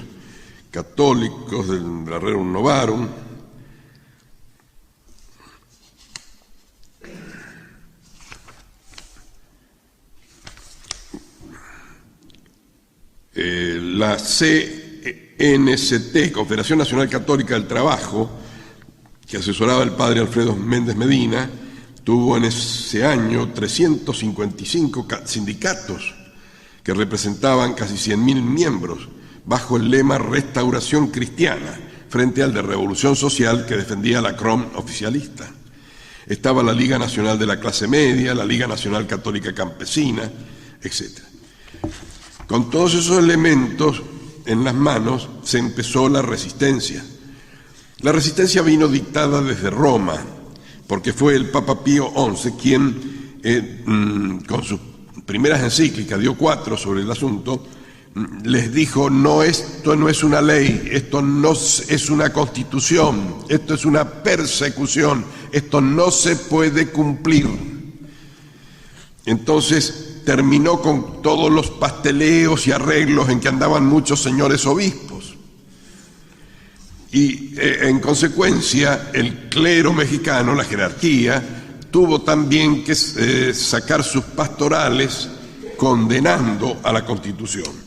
Speaker 1: católicos del Rerum Novarum. La CNCT, Confederación Nacional Católica del Trabajo, que asesoraba el padre Alfredo Méndez Medina, tuvo en ese año 355 sindicatos que representaban casi 100.000 miembros, bajo el lema Restauración Cristiana, frente al de Revolución Social que defendía la CROM oficialista. Estaba la Liga Nacional de la Clase Media, la Liga Nacional Católica Campesina, etc. Con todos esos elementos en las manos se empezó la resistencia. La resistencia vino dictada desde Roma, porque fue el Papa Pío XI quien, con sus primeras encíclicas, dio 4 sobre el asunto, les dijo: no, esto no es una ley, esto no es una constitución, esto es una persecución, esto no se puede cumplir. Entonces terminó con todos los pasteleos y arreglos en que andaban muchos señores obispos. Y en consecuencia el clero mexicano, la jerarquía, tuvo también que sacar sus pastorales condenando a la Constitución.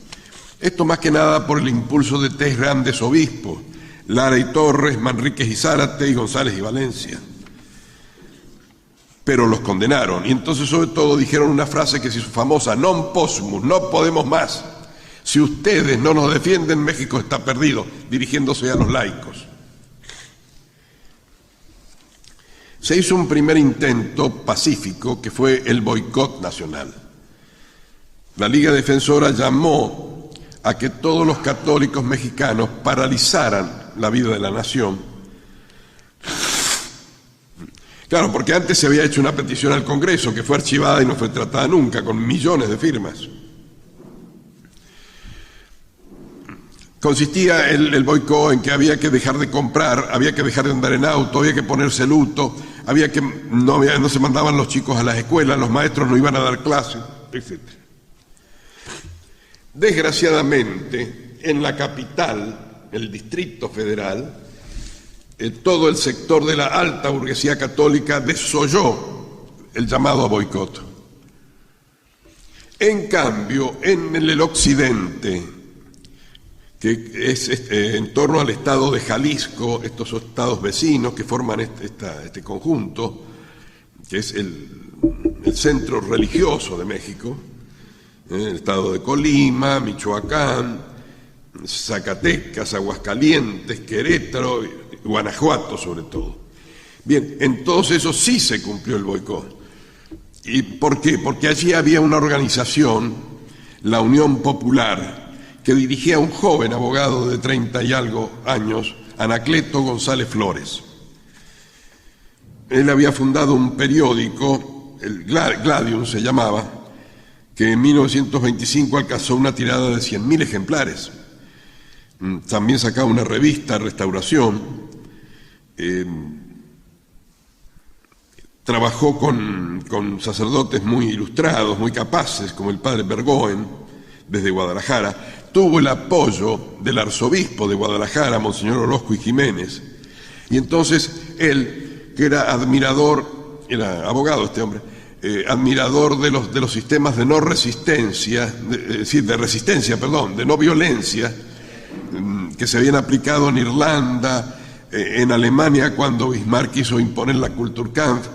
Speaker 1: Esto más que nada por el impulso de 3 grandes obispos, Lara y Torres, Manríquez y Zárate y González y Valencia. Pero los condenaron, y entonces sobre todo dijeron una frase que se hizo famosa: non possumus, no podemos más. Si ustedes no nos defienden, México está perdido, dirigiéndose a los laicos. Se hizo un primer intento pacífico que fue el boicot nacional. La Liga Defensora llamó a que todos los católicos mexicanos paralizaran la vida de la nación. Claro, porque antes se había hecho una petición al Congreso que fue archivada y no fue tratada nunca, con millones de firmas. Consistía el boicot en que había que dejar de comprar, había que dejar de andar en auto, había que ponerse luto, no se mandaban los chicos a las escuelas, los maestros no iban a dar clases, etc. Desgraciadamente, en la capital, el Distrito Federal, todo el sector de la alta burguesía católica desoyó el llamado a boicot. En cambio, en el occidente, que es en torno al estado de Jalisco, estos estados vecinos que forman este conjunto, que es el centro religioso de México, el estado de Colima, Michoacán, Zacatecas, Aguascalientes, Querétaro, Guanajuato sobre todo. Bien, en todos esos sí se cumplió el boicot. ¿Y por qué? Porque allí había una organización, la Unión Popular, que dirigía a un joven abogado de 30 y algo años, Anacleto González Flores. Él había fundado un periódico, el Gladium se llamaba, que en 1925 alcanzó una tirada de 100.000 ejemplares. También sacaba una revista, Restauración. Trabajó con sacerdotes muy ilustrados, muy capaces, como el padre Bergoen, desde Guadalajara. Tuvo el apoyo del arzobispo de Guadalajara, Monseñor Orozco y Jiménez. Y entonces él, que era admirador, era abogado este hombre, admirador de los sistemas de no resistencia, de no violencia, que se habían aplicado en Irlanda, en Alemania cuando Bismarck quiso imponer la Kulturkampf,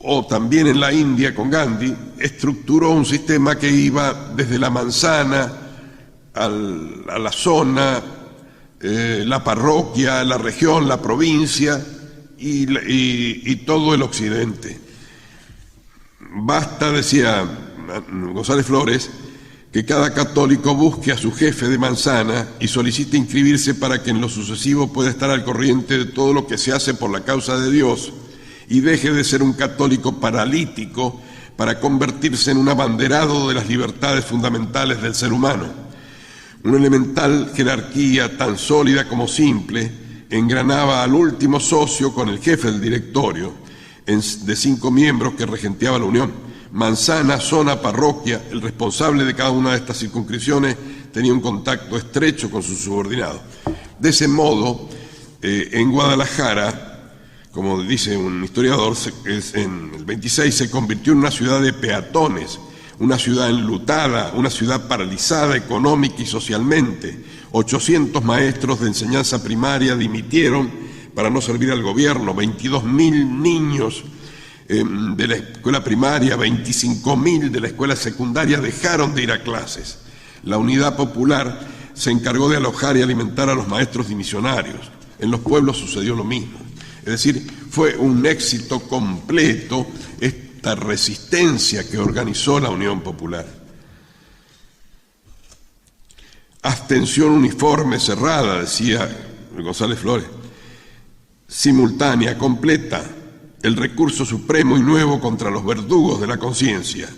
Speaker 1: o también en la India con Gandhi, estructuró un sistema que iba desde la manzana a la zona, la parroquia, la región, la provincia y todo el occidente. Basta, decía González Flores, que cada católico busque a su jefe de manzana y solicite inscribirse para que en lo sucesivo pueda estar al corriente de todo lo que se hace por la causa de Dios y deje de ser un católico paralítico para convertirse en un abanderado de las libertades fundamentales del ser humano. Una elemental jerarquía tan sólida como simple engranaba al último socio con el jefe del directorio, de 5 miembros que regenteaba la Unión. Manzana, zona, parroquia, el responsable de cada una de estas circunscripciones tenía un contacto estrecho con sus subordinados. De ese modo, en Guadalajara, como dice un historiador, en el 26 se convirtió en una ciudad de peatones, una ciudad enlutada, una ciudad paralizada económica y socialmente. 800 maestros de enseñanza primaria dimitieron para no servir al gobierno, 22.000 niños de la escuela primaria, 25.000 de la escuela secundaria dejaron de ir a clases. La Unidad Popular se encargó de alojar y alimentar a los maestros dimisionarios. En los pueblos sucedió lo mismo. Es decir, fue un éxito completo esta resistencia que organizó la Unión Popular. Abstención uniforme, cerrada, decía González Flores, simultánea, completa, el recurso supremo y nuevo contra los verdugos de la conciencia.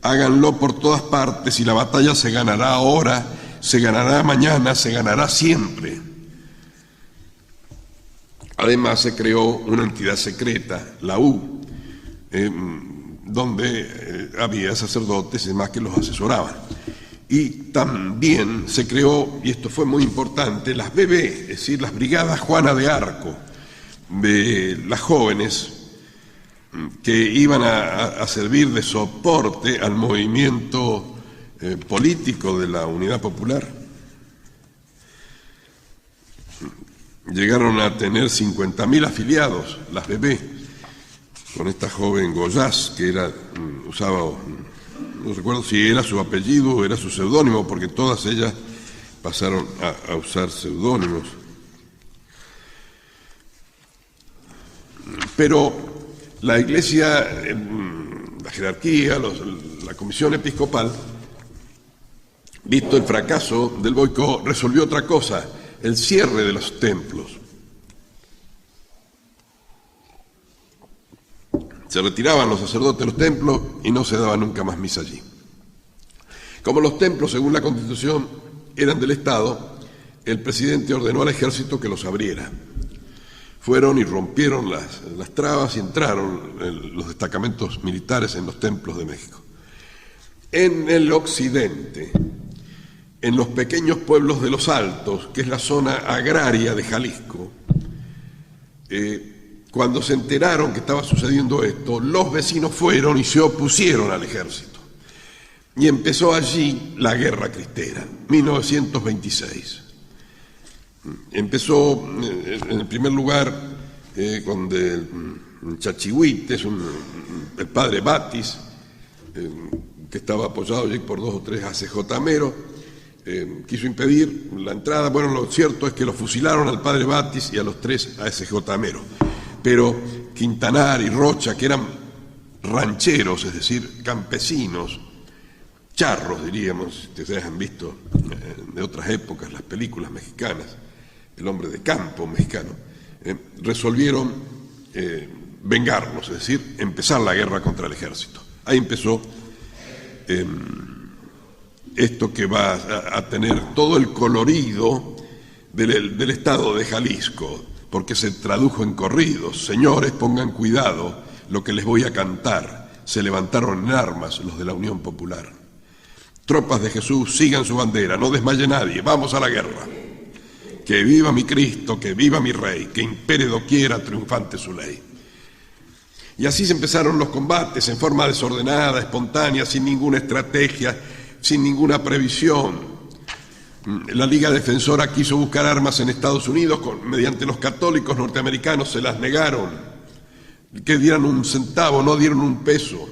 Speaker 1: Háganlo por todas partes y la batalla se ganará ahora, se ganará mañana, se ganará siempre. Además se creó una entidad secreta, la U, donde había sacerdotes y demás que los asesoraban. Y también se creó, y esto fue muy importante, las BB, es decir, las Brigadas Juana de Arco, de las jóvenes que iban a servir de soporte al movimiento político de la Unidad Popular. Llegaron a tener 50.000 afiliados, las BB, con esta joven Goyás, que usaba, no recuerdo si era su apellido o era su seudónimo, porque todas ellas pasaron a usar seudónimos. Pero la Iglesia, la jerarquía, la Comisión Episcopal, visto el fracaso del boicot, resolvió otra cosa: el cierre de los templos. Se retiraban los sacerdotes de los templos y no se daba nunca más misa allí. Como los templos, según la Constitución, eran del Estado, el presidente ordenó al ejército que los abriera. Fueron y rompieron las trabas y entraron los destacamentos militares en los templos de México. En el occidente, en los pequeños pueblos de los Altos, que es la zona agraria de Jalisco, cuando se enteraron que estaba sucediendo esto, los vecinos fueron y se opusieron al ejército. Y empezó allí la Guerra Cristera, 1926. Empezó en el primer lugar con Chachihuites, el padre Batis, que estaba apoyado allí por 2 o 3 ACJ-meros, quiso impedir la entrada. Bueno, lo cierto es que lo fusilaron al padre Batis y a los 3 ACJ-meros. Pero Quintanar y Rocha, que eran rancheros, es decir, campesinos, charros, diríamos, si ustedes han visto de otras épocas las películas mexicanas, el hombre de campo mexicano, resolvieron vengarlos, es decir, empezar la guerra contra el ejército. Ahí empezó esto que va a tener todo el colorido del estado de Jalisco, porque se tradujo en corridos. Señores, pongan cuidado lo que les voy a cantar. Se levantaron en armas los de la Unión Popular. Tropas de Jesús, sigan su bandera, no desmaye nadie, vamos a la guerra. Que viva mi Cristo, que viva mi Rey, que impere doquiera triunfante su ley. Y así se empezaron los combates en forma desordenada, espontánea, sin ninguna estrategia, sin ninguna previsión. La Liga Defensora quiso buscar armas en Estados Unidos, mediante los católicos norteamericanos se las negaron, que dieran un centavo, no dieron un peso,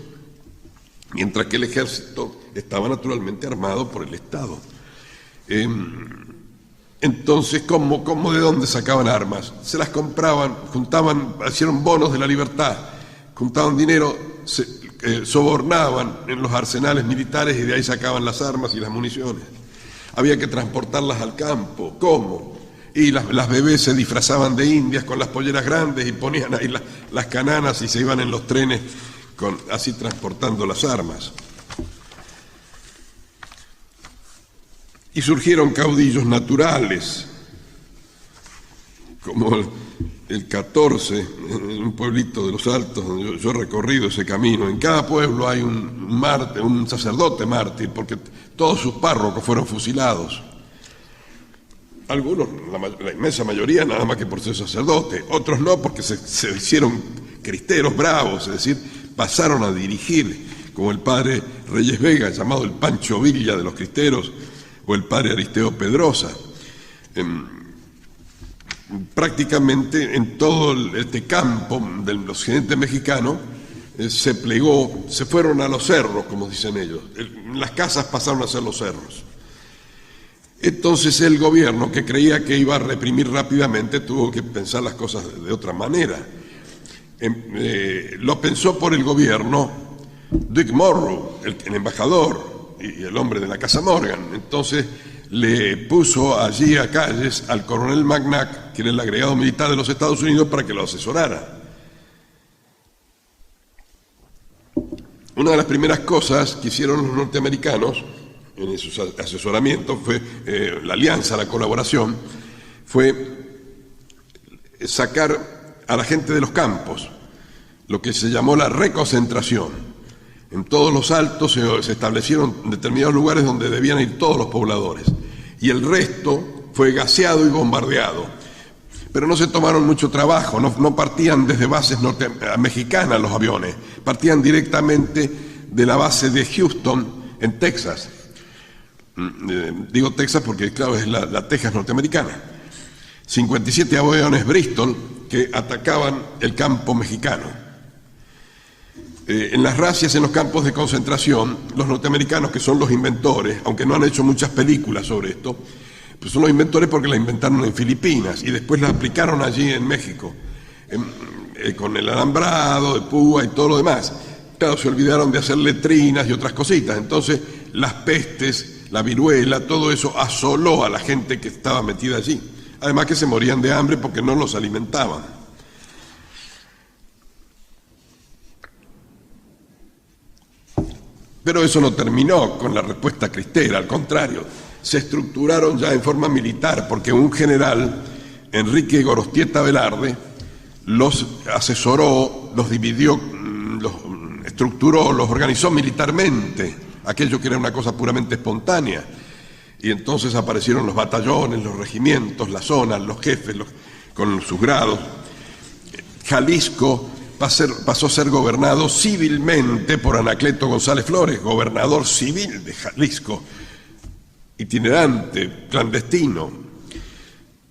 Speaker 1: mientras que el ejército estaba naturalmente armado por el Estado. Entonces, ¿cómo de dónde sacaban armas? Se las compraban, juntaban, hicieron bonos de la libertad, juntaban dinero, sobornaban en los arsenales militares y de ahí sacaban las armas y las municiones. Había que transportarlas al campo. ¿Cómo? Y las bebés se disfrazaban de indias con las polleras grandes y ponían ahí las cananas y se iban en los trenes así transportando las armas. Y surgieron caudillos naturales, como el 14, en un pueblito de los Altos, donde yo he recorrido ese camino. En cada pueblo hay un sacerdote mártir, porque todos sus párrocos fueron fusilados. Algunos, la inmensa mayoría, nada más que por ser sacerdote. Otros no, porque se hicieron cristeros bravos, es decir, pasaron a dirigir, como el padre Reyes Vega, llamado el Pancho Villa de los cristeros, o el padre Aristeo Pedrosa. Prácticamente en todo este campo del occidente mexicano se plegó, se fueron a los cerros, como dicen ellos. Las casas pasaron a ser los cerros. Entonces el gobierno, que creía que iba a reprimir rápidamente, tuvo que pensar las cosas de otra manera. Lo pensó por el gobierno Dick Morrow, el embajador y el hombre de la Casa Morgan. Entonces le puso allí a Calles al coronel McNack, que era el agregado militar de los Estados Unidos, para que lo asesorara. Una de las primeras cosas que hicieron los norteamericanos en sus asesoramientos fue la alianza, la colaboración, fue sacar a la gente de los campos, lo que se llamó la reconcentración. En todos los altos se establecieron determinados lugares donde debían ir todos los pobladores, y el resto fue gaseado y bombardeado. Pero no se tomaron mucho trabajo, no partían desde bases mexicanas los aviones, partían directamente de la base de Houston, en Texas. Digo Texas porque, claro, es la Texas norteamericana. 57 aviones Bristol que atacaban el campo mexicano. En las razias en los campos de concentración, los norteamericanos, que son los inventores, aunque no han hecho muchas películas sobre esto, pues son los inventores porque la inventaron en Filipinas y después la aplicaron allí en México, con el alambrado de púa y todo lo demás. Claro, se olvidaron de hacer letrinas y otras cositas. Entonces las pestes, la viruela, todo eso asoló a la gente que estaba metida allí. Además que se morían de hambre porque no los alimentaban. Pero eso no terminó con la respuesta cristera, al contrario, se estructuraron ya en forma militar, porque un general, Enrique Gorostieta Velarde, los asesoró, los dividió, los estructuró, los organizó militarmente, aquello que era una cosa puramente espontánea. Y entonces aparecieron los batallones, los regimientos, las zonas, los jefes, con sus grados. Jalisco pasó a ser gobernado civilmente por Anacleto González Flores, gobernador civil de Jalisco, itinerante, clandestino,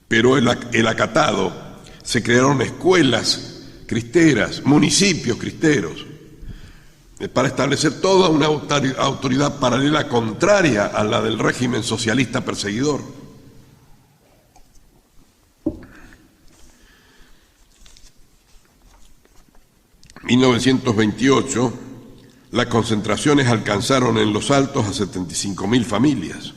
Speaker 1: pero el acatado. Se crearon escuelas cristeras, municipios cristeros, para establecer toda una autoridad paralela contraria a la del régimen socialista perseguidor. En 1928, las concentraciones alcanzaron en Los Altos a 75.000 familias.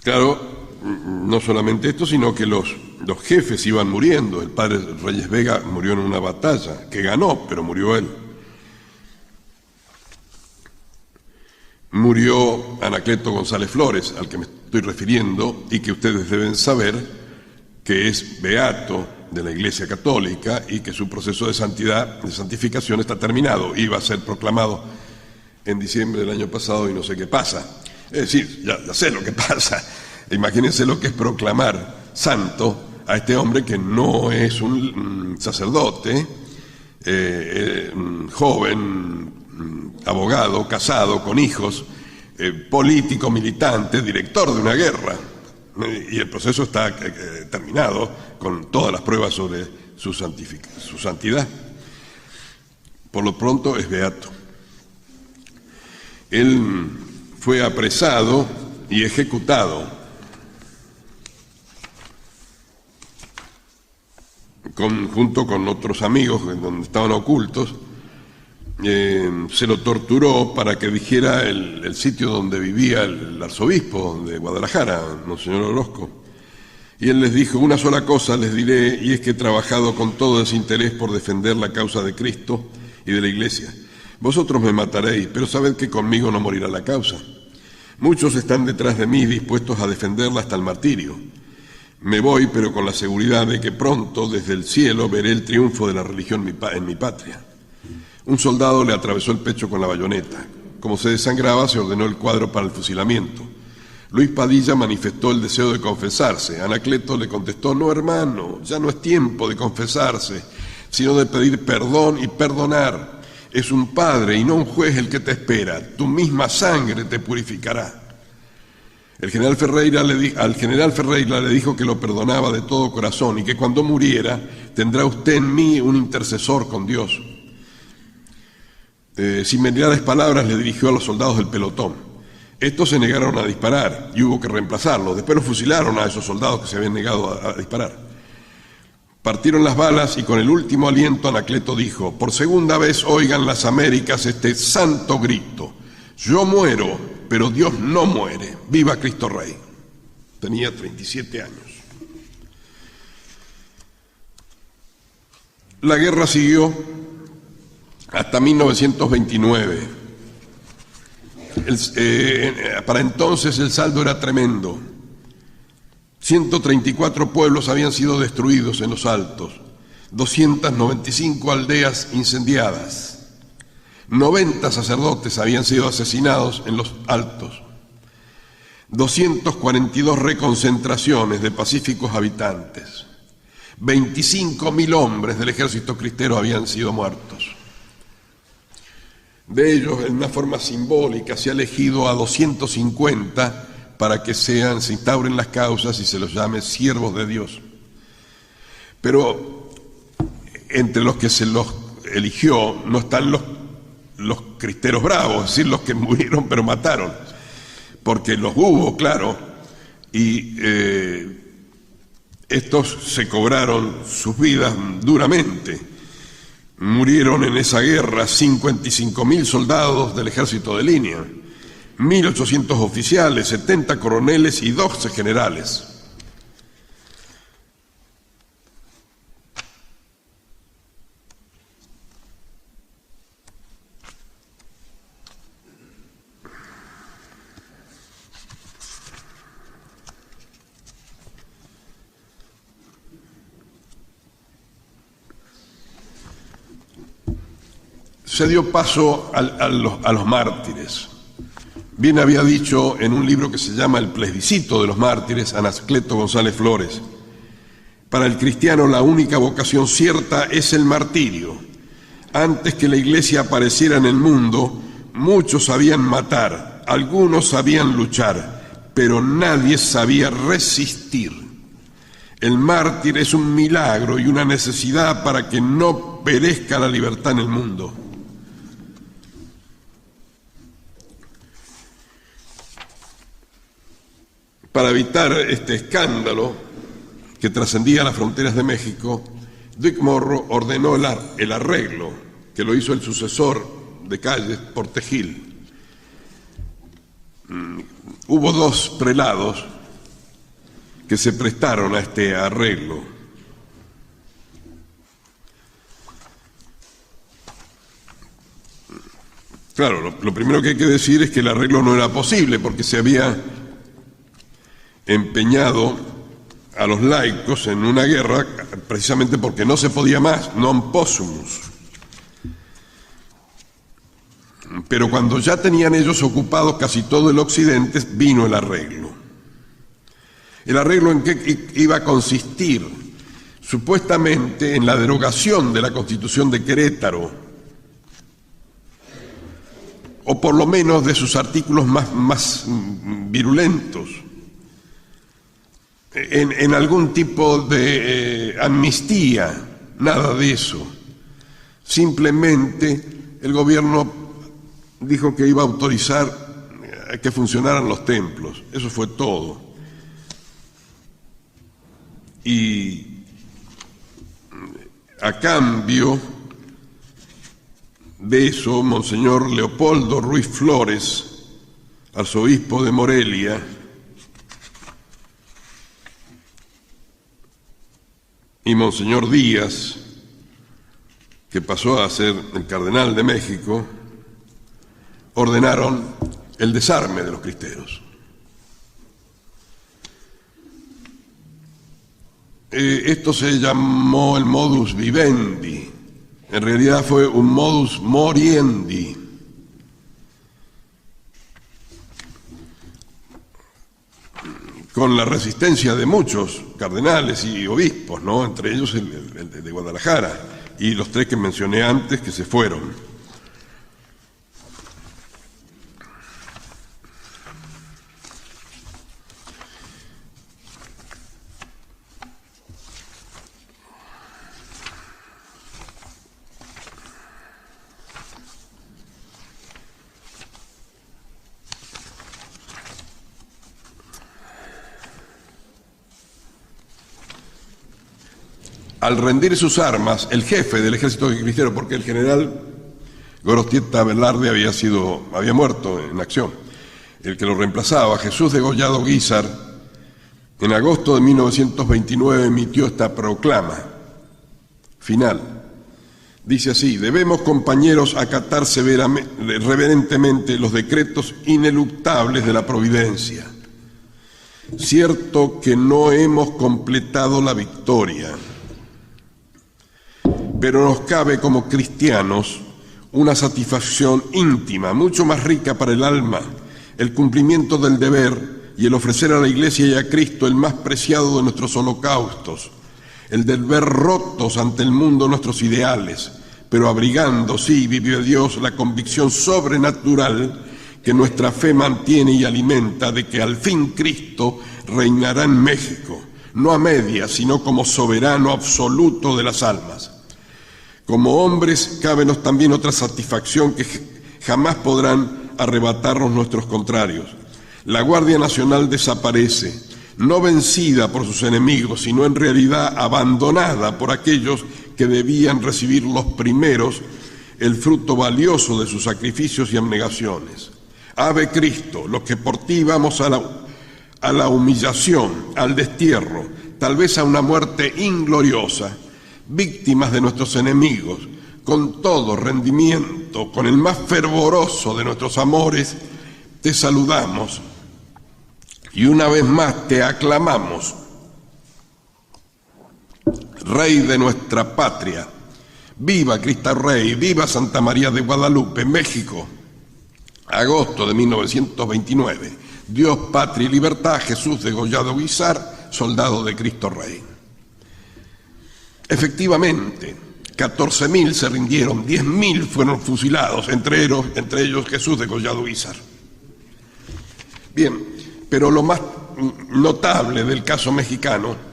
Speaker 1: Claro, no solamente esto, sino que los jefes iban muriendo. El padre Reyes Vega murió en una batalla, que ganó, pero murió él. Murió Anacleto González Flores, al que me estoy refiriendo, y que ustedes deben saber que es beato de la Iglesia Católica y que su proceso de santidad, de santificación, está terminado. Iba a ser proclamado en diciembre del año pasado y no sé qué pasa. Es decir, ya sé lo que pasa. Imagínense lo que es proclamar santo a este hombre que no es un sacerdote, joven, abogado, casado, con hijos, político, militante, director de una guerra. Y el proceso está terminado con todas las pruebas sobre su santidad. Por lo pronto es beato. Él fue apresado y ejecutado junto con otros amigos donde estaban ocultos. Se lo torturó para que dijera el sitio donde vivía el arzobispo de Guadalajara, Monseñor Orozco. Y él les dijo: una sola cosa les diré, y es que he trabajado con todo desinterés por defender la causa de Cristo y de la Iglesia. Vosotros me mataréis, pero sabed que conmigo no morirá la causa. Muchos están detrás de mí dispuestos a defenderla hasta el martirio. Me voy, pero con la seguridad de que pronto, desde el cielo, veré el triunfo de la religión en mi patria. Un soldado le atravesó el pecho con la bayoneta. Como se desangraba, se ordenó el cuadro para el fusilamiento. Luis Padilla manifestó el deseo de confesarse. Anacleto le contestó: no, hermano, ya no es tiempo de confesarse, sino de pedir perdón y perdonar. Es un padre y no un juez el que te espera. Tu misma sangre te purificará. Al general Ferreira le dijo que lo perdonaba de todo corazón y que cuando muriera tendrá usted en mí un intercesor con Dios. Sin mediadas palabras le dirigió a los soldados del pelotón. Estos se negaron a disparar y hubo que reemplazarlos. Después los fusilaron a esos soldados que se habían negado a disparar. Partieron las balas y con el último aliento Anacleto dijo: por segunda vez oigan las Américas este santo grito: yo muero, pero Dios no muere. ¡Viva Cristo Rey! Tenía 37 años. La guerra siguió hasta 1929. Para entonces el saldo era tremendo. 134 pueblos habían sido destruidos en los Altos, 295 aldeas incendiadas, 90 sacerdotes habían sido asesinados en los Altos, 242 reconcentraciones de pacíficos habitantes, 25.000 hombres del ejército cristero habían sido muertos. De ellos, en una forma simbólica, se ha elegido a 250 para que se instauren las causas y se los llame siervos de Dios. Pero entre los que se los eligió no están los cristeros bravos, es decir, los que murieron pero mataron, porque los hubo, claro, y estos se cobraron sus vidas duramente. Murieron en esa guerra 55.000 soldados del ejército de línea, 1.800 oficiales, 70 coroneles y 12 generales. se dio paso a los mártires. Bien había dicho en un libro que se llama El plebiscito de los mártires, Anacleto González Flores: para el cristiano la única vocación cierta es el martirio. Antes que la Iglesia apareciera en el mundo, muchos sabían matar, algunos sabían luchar, pero nadie sabía resistir. El mártir es un milagro y una necesidad para que no perezca la libertad en el mundo. Para evitar este escándalo que trascendía las fronteras de México, Duke Morro ordenó el arreglo, que lo hizo el sucesor de Calles, Portegil. Hubo dos prelados que se prestaron a este arreglo. Claro, lo primero que hay que decir es que el arreglo no era posible porque se había empeñado a los laicos en una guerra precisamente porque no se podía más, non possumus. Pero cuando ya tenían ellos ocupados casi todo el occidente, vino el arreglo. ¿El arreglo en qué iba a consistir? Supuestamente en la derogación de la Constitución de Querétaro, o por lo menos de sus artículos más virulentos, en algún tipo de amnistía. Nada de eso. Simplemente el gobierno dijo que iba a autorizar que funcionaran los templos. Eso fue todo. Y a cambio de eso, Monseñor Leopoldo Ruiz Flores, arzobispo de Morelia, y Monseñor Díaz, que pasó a ser el cardenal de México, ordenaron el desarme de los cristeros. Esto se llamó el modus vivendi. En realidad fue un modus moriendi. Con la resistencia de muchos cardenales y obispos, ¿no? Entre ellos el de Guadalajara y los tres que mencioné antes que se fueron. Al rendir sus armas, el jefe del ejército cristero, porque el general Gorostieta Velarde había muerto en acción, el que lo reemplazaba, Jesús Degollado Guízar, en agosto de 1929 emitió esta proclama final. Dice así: debemos, compañeros, acatar reverentemente los decretos ineluctables de la providencia. Cierto que no hemos completado la victoria, pero nos cabe como cristianos una satisfacción íntima, mucho más rica para el alma, el cumplimiento del deber y el ofrecer a la Iglesia y a Cristo el más preciado de nuestros holocaustos, el de ver rotos ante el mundo nuestros ideales, pero abrigando, sí, vive Dios, la convicción sobrenatural que nuestra fe mantiene y alimenta de que al fin Cristo reinará en México, no a medias, sino como soberano absoluto de las almas. Como hombres, cábenos también otra satisfacción que jamás podrán arrebatarnos nuestros contrarios. La Guardia Nacional desaparece, no vencida por sus enemigos, sino en realidad abandonada por aquellos que debían recibir los primeros el fruto valioso de sus sacrificios y abnegaciones. Ave Cristo, los que por ti vamos a la humillación, al destierro, tal vez a una muerte ingloriosa, víctimas de nuestros enemigos, con todo rendimiento, con el más fervoroso de nuestros amores, te saludamos y una vez más te aclamamos, Rey de nuestra patria, Viva Cristo Rey, viva Santa María de Guadalupe, México. Agosto de 1929. Dios, patria y libertad, Jesús degollado Guízar, soldado de Cristo Rey. Efectivamente, 14.000 se rindieron, 10.000 fueron fusilados, entre ellos Jesús degollado Guízar. Bien, pero lo más notable del caso mexicano,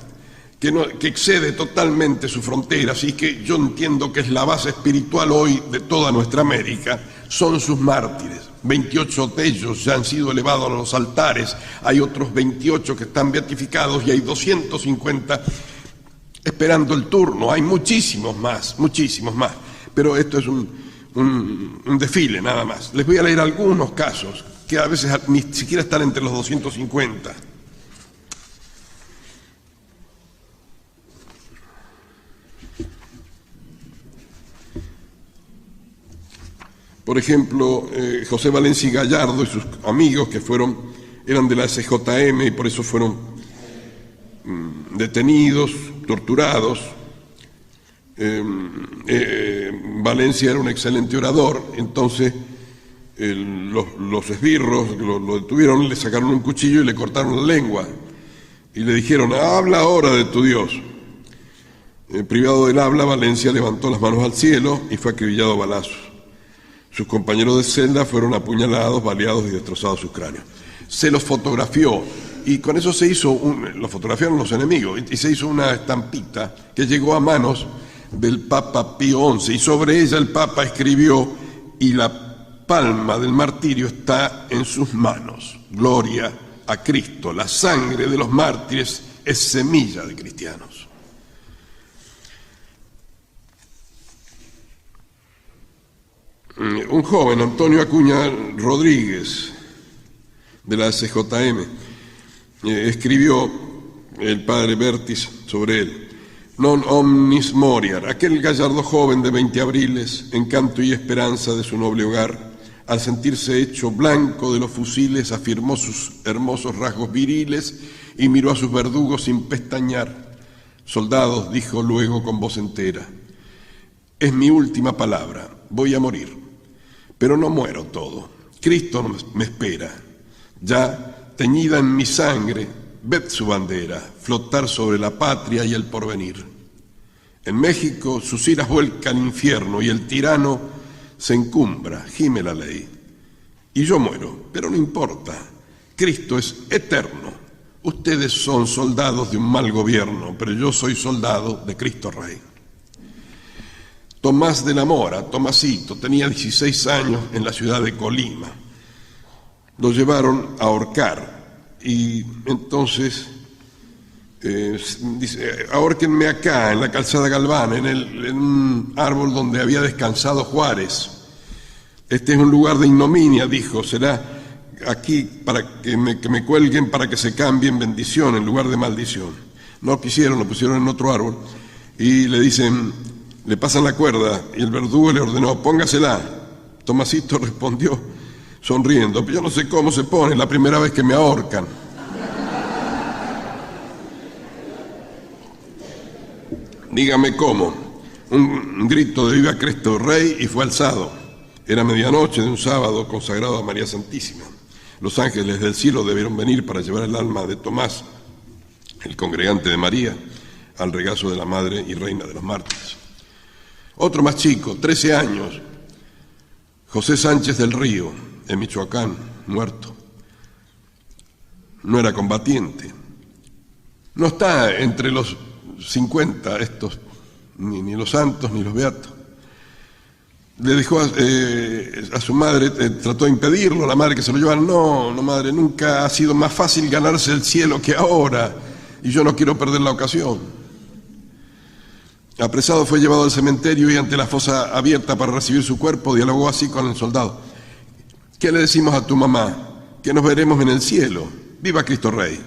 Speaker 1: que excede totalmente sus fronteras y que yo entiendo que es la base espiritual hoy de toda nuestra América, son sus mártires. 28 de ellos ya han sido elevados a los altares, hay otros 28 que están beatificados y hay 250 esperando el turno, hay muchísimos más, pero esto es un desfile nada más. Les voy a leer algunos casos que a veces ni siquiera están entre los 250. Por ejemplo, José Valencia y Gallardo y sus amigos que eran de la SJM y por eso fueron detenidos, torturados. Valencia era un excelente orador, entonces los esbirros lo detuvieron, le sacaron un cuchillo y le cortaron la lengua y le dijeron: habla ahora de tu Dios. Privado del habla, Valencia levantó las manos al cielo y fue acribillado a balazos. Sus compañeros de celda fueron apuñalados, baleados y destrozados sus cráneos. Se los fotografió y con eso lo fotografiaron los enemigos y se hizo una estampita que llegó a manos del Papa Pío XI y sobre ella el Papa escribió: y la palma del martirio está en sus manos. Gloria a Cristo. La sangre de los mártires es semilla de cristianos. Un joven, Antonio Acuña Rodríguez, de la CJM, escribió el padre Bertis sobre él: non omnis moriar, aquel gallardo joven de 20 abriles, encanto y esperanza de su noble hogar, al sentirse hecho blanco de los fusiles, afirmó sus hermosos rasgos viriles y miró a sus verdugos sin pestañear. Soldados, dijo luego con voz entera, es mi última palabra, voy a morir. Pero no muero todo, Cristo me espera. Ya, teñida en mi sangre, ved su bandera, flotar sobre la patria y el porvenir. En México sus iras vuelca al infierno y el tirano se encumbra, gime la ley. Y yo muero, pero no importa, Cristo es eterno. Ustedes son soldados de un mal gobierno, pero yo soy soldado de Cristo Rey. Tomás de la Mora, Tomasito, tenía 16 años en la ciudad de Colima. Lo llevaron a ahorcar y entonces dice: ahórquenme acá, en la calzada Galván, en un árbol donde había descansado Juárez. Este es un lugar de ignominia, dijo, será aquí para que me cuelguen para que se cambie en bendición en lugar de maldición. No quisieron, lo pusieron en otro árbol y le dicen... Le pasan la cuerda y el verdugo le ordenó: póngasela. Tomasito respondió sonriendo: yo no sé cómo se pone, la primera vez que me ahorcan. Dígame cómo. Un grito de viva Cristo Rey y fue alzado. Era medianoche de un sábado consagrado a María Santísima. Los ángeles del cielo debieron venir para llevar el alma de Tomás, el congregante de María, al regazo de la Madre y Reina de los Mártires. Otro más chico, 13 años, José Sánchez del Río, en Michoacán, muerto. No era combatiente. No está entre los 50 estos, ni los santos ni los beatos. Le dejó a su madre, trató de impedirlo, la madre que se lo llevara. No, madre, nunca ha sido más fácil ganarse el cielo que ahora, y yo no quiero perder la ocasión. Apresado, fue llevado al cementerio y ante la fosa abierta para recibir su cuerpo dialogó así con el soldado: ¿qué le decimos a tu mamá? Que nos veremos en el cielo. ¡Viva Cristo Rey!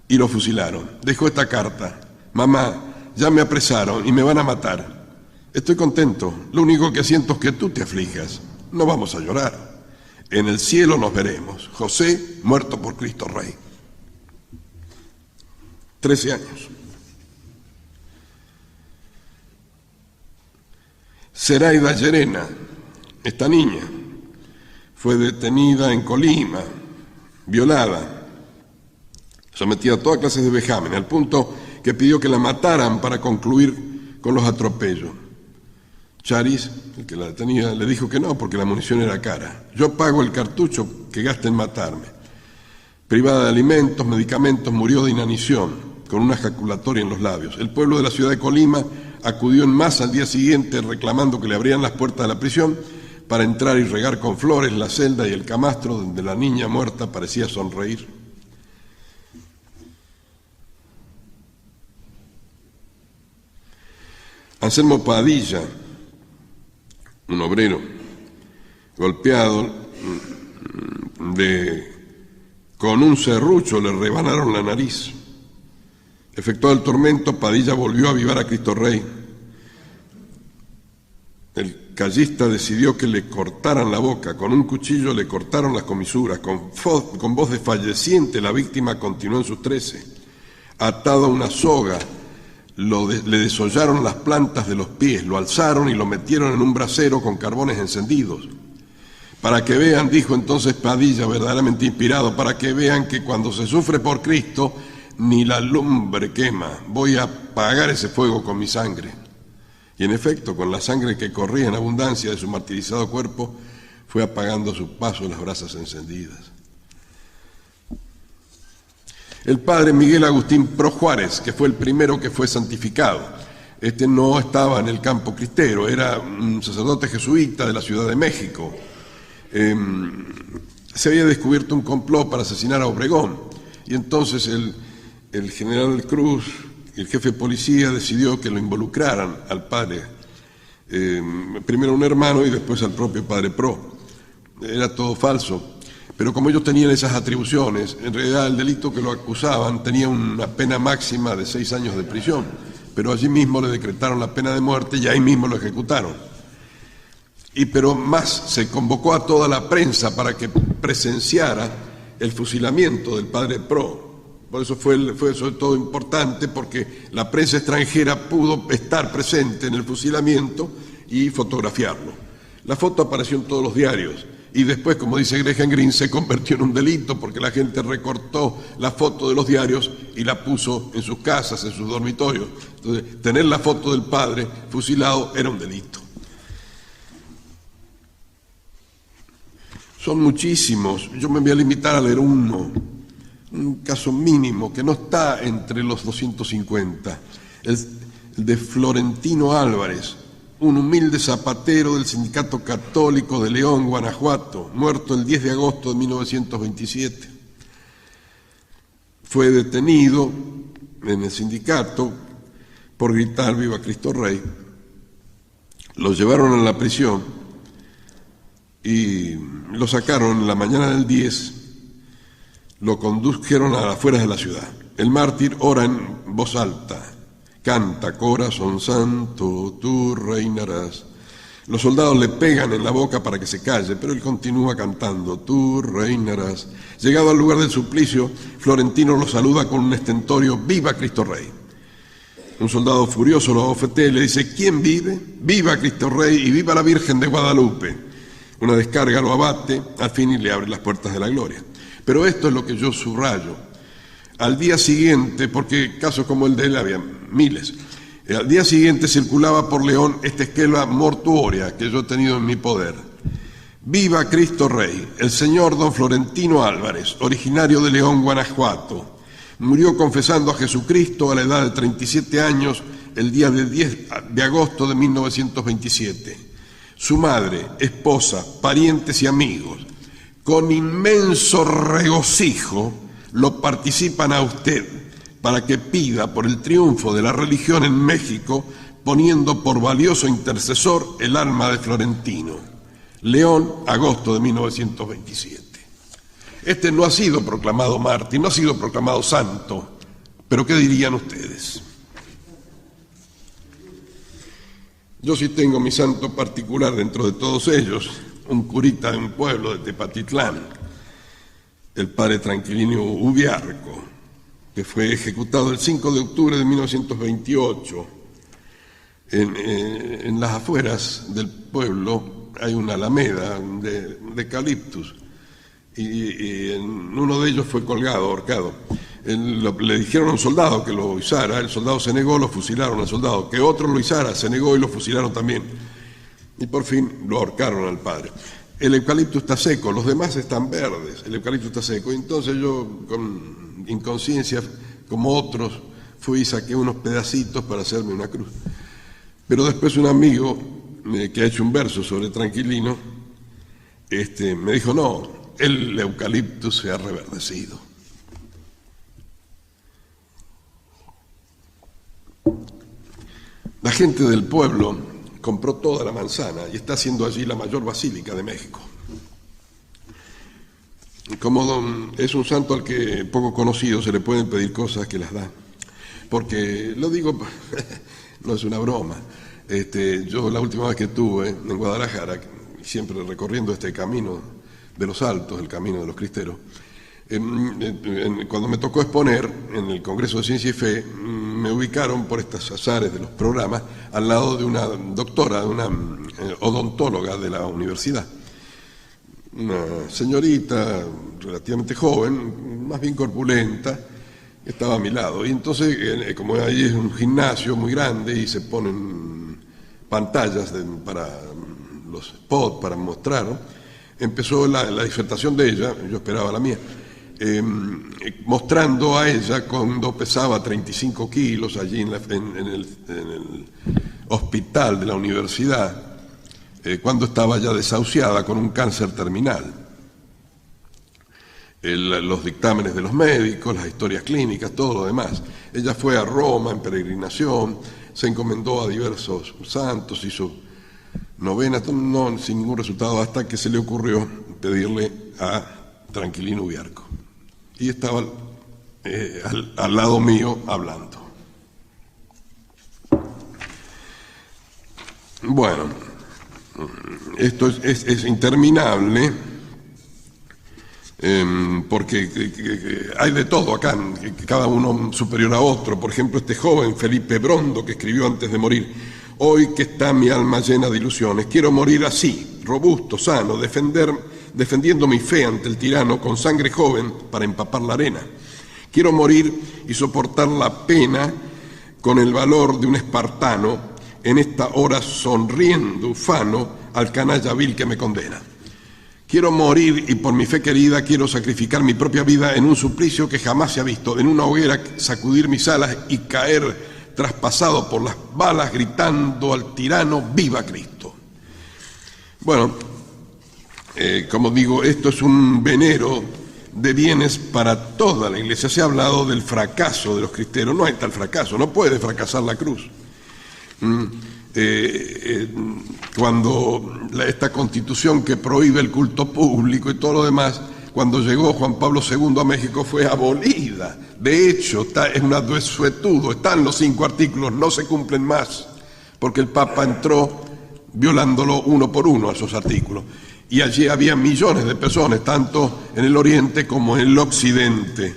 Speaker 1: Y lo fusilaron. Dejó esta carta: mamá, ya me apresaron y me van a matar. Estoy contento, lo único que siento es que tú te aflijas. No vamos a llorar. En el cielo nos veremos. José, muerto por Cristo Rey. 13 años. Zeraida Llerena, esta niña, fue detenida en Colima, violada, sometida a toda clase de vejámenes, al punto que pidió que la mataran para concluir con los atropellos. Charis, el que la detenía, le dijo que no, porque la munición era cara. Yo pago el cartucho que gasta en matarme. Privada de alimentos, medicamentos, murió de inanición, con una ejaculatoria en los labios. El pueblo de la ciudad de Colima acudió en masa al día siguiente reclamando que le abrieran las puertas de la prisión para entrar y regar con flores la celda y el camastro donde la niña muerta parecía sonreír. Anselmo Padilla, un obrero golpeado, con un serrucho le rebanaron la nariz. Efectuado el tormento, Padilla volvió a avivar a Cristo Rey. El callista decidió que le cortaran la boca, con un cuchillo le cortaron las comisuras, con voz desfalleciente la víctima continuó en sus 13. Atado a una soga, le desollaron las plantas de los pies, lo alzaron y lo metieron en un brasero con carbones encendidos. Para que vean, dijo entonces Padilla, verdaderamente inspirado, para que vean que cuando se sufre por Cristo, ni la lumbre quema, voy a apagar ese fuego con mi sangre. Y en efecto, con la sangre que corría en abundancia de su martirizado cuerpo, fue apagando a su paso las brasas encendidas. El padre Miguel Agustín Pro Juárez, que fue el primero que fue santificado, no estaba en el campo cristero, era un sacerdote jesuita de la Ciudad de México. Se había descubierto un complot para asesinar a Obregón, y entonces el general Cruz, el jefe de policía, decidió que lo involucraran al padre, primero a un hermano y después al propio padre Pro. Era todo falso. Pero como ellos tenían esas atribuciones, en realidad el delito que lo acusaban tenía una pena máxima de 6 años de prisión, pero allí mismo le decretaron la pena de muerte y ahí mismo lo ejecutaron. Pero más, se convocó a toda la prensa para que presenciara el fusilamiento del padre Pro. Por eso fue sobre todo importante, porque la prensa extranjera pudo estar presente en el fusilamiento y fotografiarlo. La foto apareció en todos los diarios. Y después, como dice Graham Greene, se convirtió en un delito porque la gente recortó la foto de los diarios y la puso en sus casas, en sus dormitorios. Entonces, tener la foto del padre fusilado era un delito. Son muchísimos. Yo me voy a limitar a leer un caso mínimo que no está entre los 250. El de Florentino Álvarez, un humilde zapatero del Sindicato Católico de León, Guanajuato, muerto el 10 de agosto de 1927. Fue detenido en el sindicato por gritar "Viva Cristo Rey". Lo llevaron a la prisión y lo sacaron en la mañana del 10, lo condujeron a las afueras de la ciudad. El mártir ora en voz alta. Canta, corazón santo, tú reinarás. Los soldados le pegan en la boca para que se calle, pero él continúa cantando, tú reinarás. Llegado al lugar del suplicio, Florentino lo saluda con un estentorio, "Viva Cristo Rey". Un soldado furioso lo abofetea y le dice, "¿Quién vive? Viva Cristo Rey y viva la Virgen de Guadalupe". Una descarga lo abate, al fin y le abre las puertas de la gloria. Pero esto es lo que yo subrayo. Al día siguiente, porque casos como el de él había miles, al día siguiente circulaba por León esta esquela mortuoria que yo he tenido en mi poder. "Viva Cristo Rey, el señor don Florentino Álvarez, originario de León, Guanajuato, murió confesando a Jesucristo a la edad de 37 años el día de 10 de agosto de 1927. Su madre, esposa, parientes y amigos, con inmenso regocijo, lo participan a usted para que pida por el triunfo de la religión en México, poniendo por valioso intercesor el alma de Florentino. León, agosto de 1927. Este no ha sido proclamado mártir, no ha sido proclamado santo, pero ¿qué dirían ustedes? Yo sí tengo mi santo particular dentro de todos ellos, un curita de un pueblo de Tepatitlán, el padre Tranquilino Ubiarco, que fue ejecutado el 5 de octubre de 1928. En las afueras del pueblo hay una alameda de eucaliptus, y en uno de ellos fue colgado, ahorcado. Le dijeron a un soldado que lo izara, el soldado se negó, lo fusilaron al soldado, que otro lo izara, se negó y lo fusilaron también. Y por fin lo ahorcaron al padre. El eucalipto está seco, los demás están verdes, el eucalipto está seco. Entonces yo, con inconsciencia, como otros, fui y saqué unos pedacitos para hacerme una cruz. Pero después un amigo que ha hecho un verso sobre Tranquilino, me dijo, no, el eucalipto se ha reverdecido. La gente del pueblo compró toda la manzana y está haciendo allí la mayor basílica de México. Como es un santo al que poco conocido se le pueden pedir cosas que las da. Porque, lo digo, no es una broma. Yo la última vez que estuve en Guadalajara, siempre recorriendo este camino de los Altos, el camino de los Cristeros, cuando me tocó exponer en el Congreso de Ciencia y Fe, me ubicaron por estos azares de los programas al lado de una doctora, de una odontóloga de la universidad. Una señorita relativamente joven, más bien corpulenta, estaba a mi lado. Y entonces, como ahí es un gimnasio muy grande y se ponen pantallas para los spots, para mostrar, ¿no? Empezó la disertación de ella, yo esperaba la mía, mostrando a ella cuando pesaba 35 kilos allí en el hospital de la universidad, cuando estaba ya desahuciada con un cáncer terminal. Los dictámenes de los médicos, las historias clínicas, todo lo demás. Ella fue a Roma en peregrinación, se encomendó a diversos santos, hizo novenas, no, sin ningún resultado, hasta que se le ocurrió pedirle a Tranquilino Ubiarco. Y estaba al lado mío hablando. Bueno, esto es interminable, porque hay de todo acá, cada uno superior a otro. Por ejemplo, este joven Felipe Brondo, que escribió antes de morir: hoy que está mi alma llena de ilusiones, quiero morir así, robusto, sano, defendiendo mi fe ante el tirano, con sangre joven para empapar la arena. Quiero morir y soportar la pena con el valor de un espartano, en esta hora sonriendo, ufano, al canalla vil que me condena. Quiero morir y por mi fe querida quiero sacrificar mi propia vida en un suplicio que jamás se ha visto, en una hoguera sacudir mis alas y caer traspasado por las balas, gritando al tirano, ¡viva Cristo! Bueno, como digo, esto es un venero de bienes para toda la Iglesia. Se ha hablado del fracaso de los cristeros. No hay tal fracaso, no puede fracasar la cruz. Cuando esta constitución que prohíbe el culto público y todo lo demás, cuando llegó Juan Pablo II a México, fue abolida. De hecho, es un desuetudo, están los 5 artículos, no se cumplen más, porque el Papa entró violándolo uno por uno a esos artículos. Y allí había millones de personas, tanto en el Oriente como en el Occidente.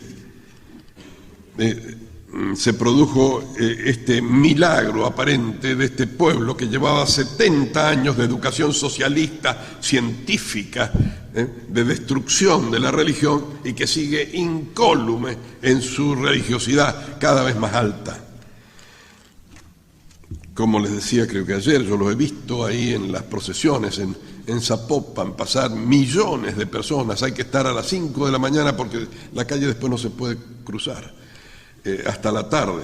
Speaker 1: Se produjo este milagro aparente de este pueblo que llevaba 70 años de educación socialista, científica, de destrucción de la religión, y que sigue incólume en su religiosidad cada vez más alta. Como les decía, creo que ayer, yo lo he visto ahí en las procesiones en Zapopan, pasar millones de personas. Hay que estar a las 5 de la mañana porque la calle después no se puede cruzar, hasta la tarde.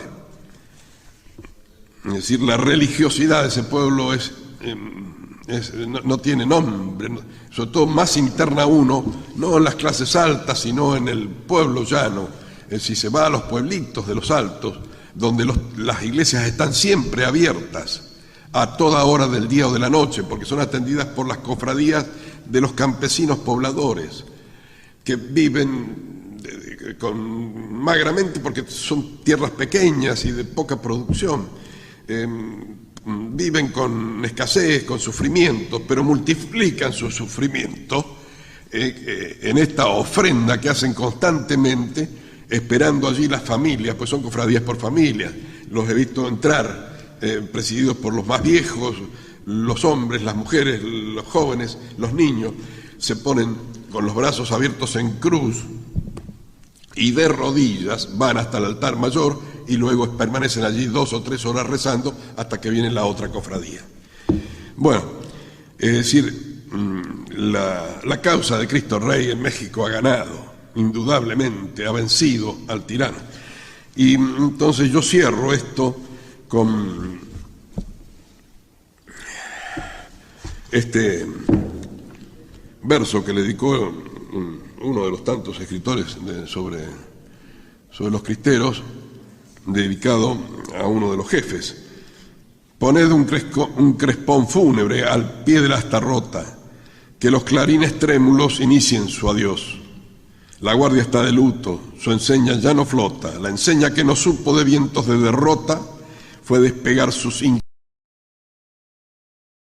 Speaker 1: Es decir, la religiosidad de ese pueblo no tiene nombre, sobre todo más interna uno, no en las clases altas, sino en el pueblo llano. Si se va a los pueblitos de los altos, donde las iglesias están siempre abiertas, a toda hora del día o de la noche, porque son atendidas por las cofradías de los campesinos pobladores, que viven magramente porque son tierras pequeñas y de poca producción. Viven con escasez, con sufrimiento, pero multiplican su sufrimiento en esta ofrenda que hacen constantemente, esperando allí las familias, pues son cofradías por familias. Los he visto entrar presididos por los más viejos, los hombres, las mujeres, los jóvenes, los niños, se ponen con los brazos abiertos en cruz y de rodillas van hasta el altar mayor y luego permanecen allí 2 o 3 horas rezando hasta que viene la otra cofradía. Bueno, es decir, la causa de Cristo Rey en México ha ganado, indudablemente, ha vencido al tirano. Y entonces yo cierro esto con este verso que le dedicó uno de los tantos escritores sobre los cristeros, dedicado a uno de los jefes. Poned un crespón fúnebre al pie de la asta rota, que los clarines trémulos inicien su adiós. La guardia está de luto, su enseña ya no flota, la enseña que no supo de vientos de derrota fue despegar sus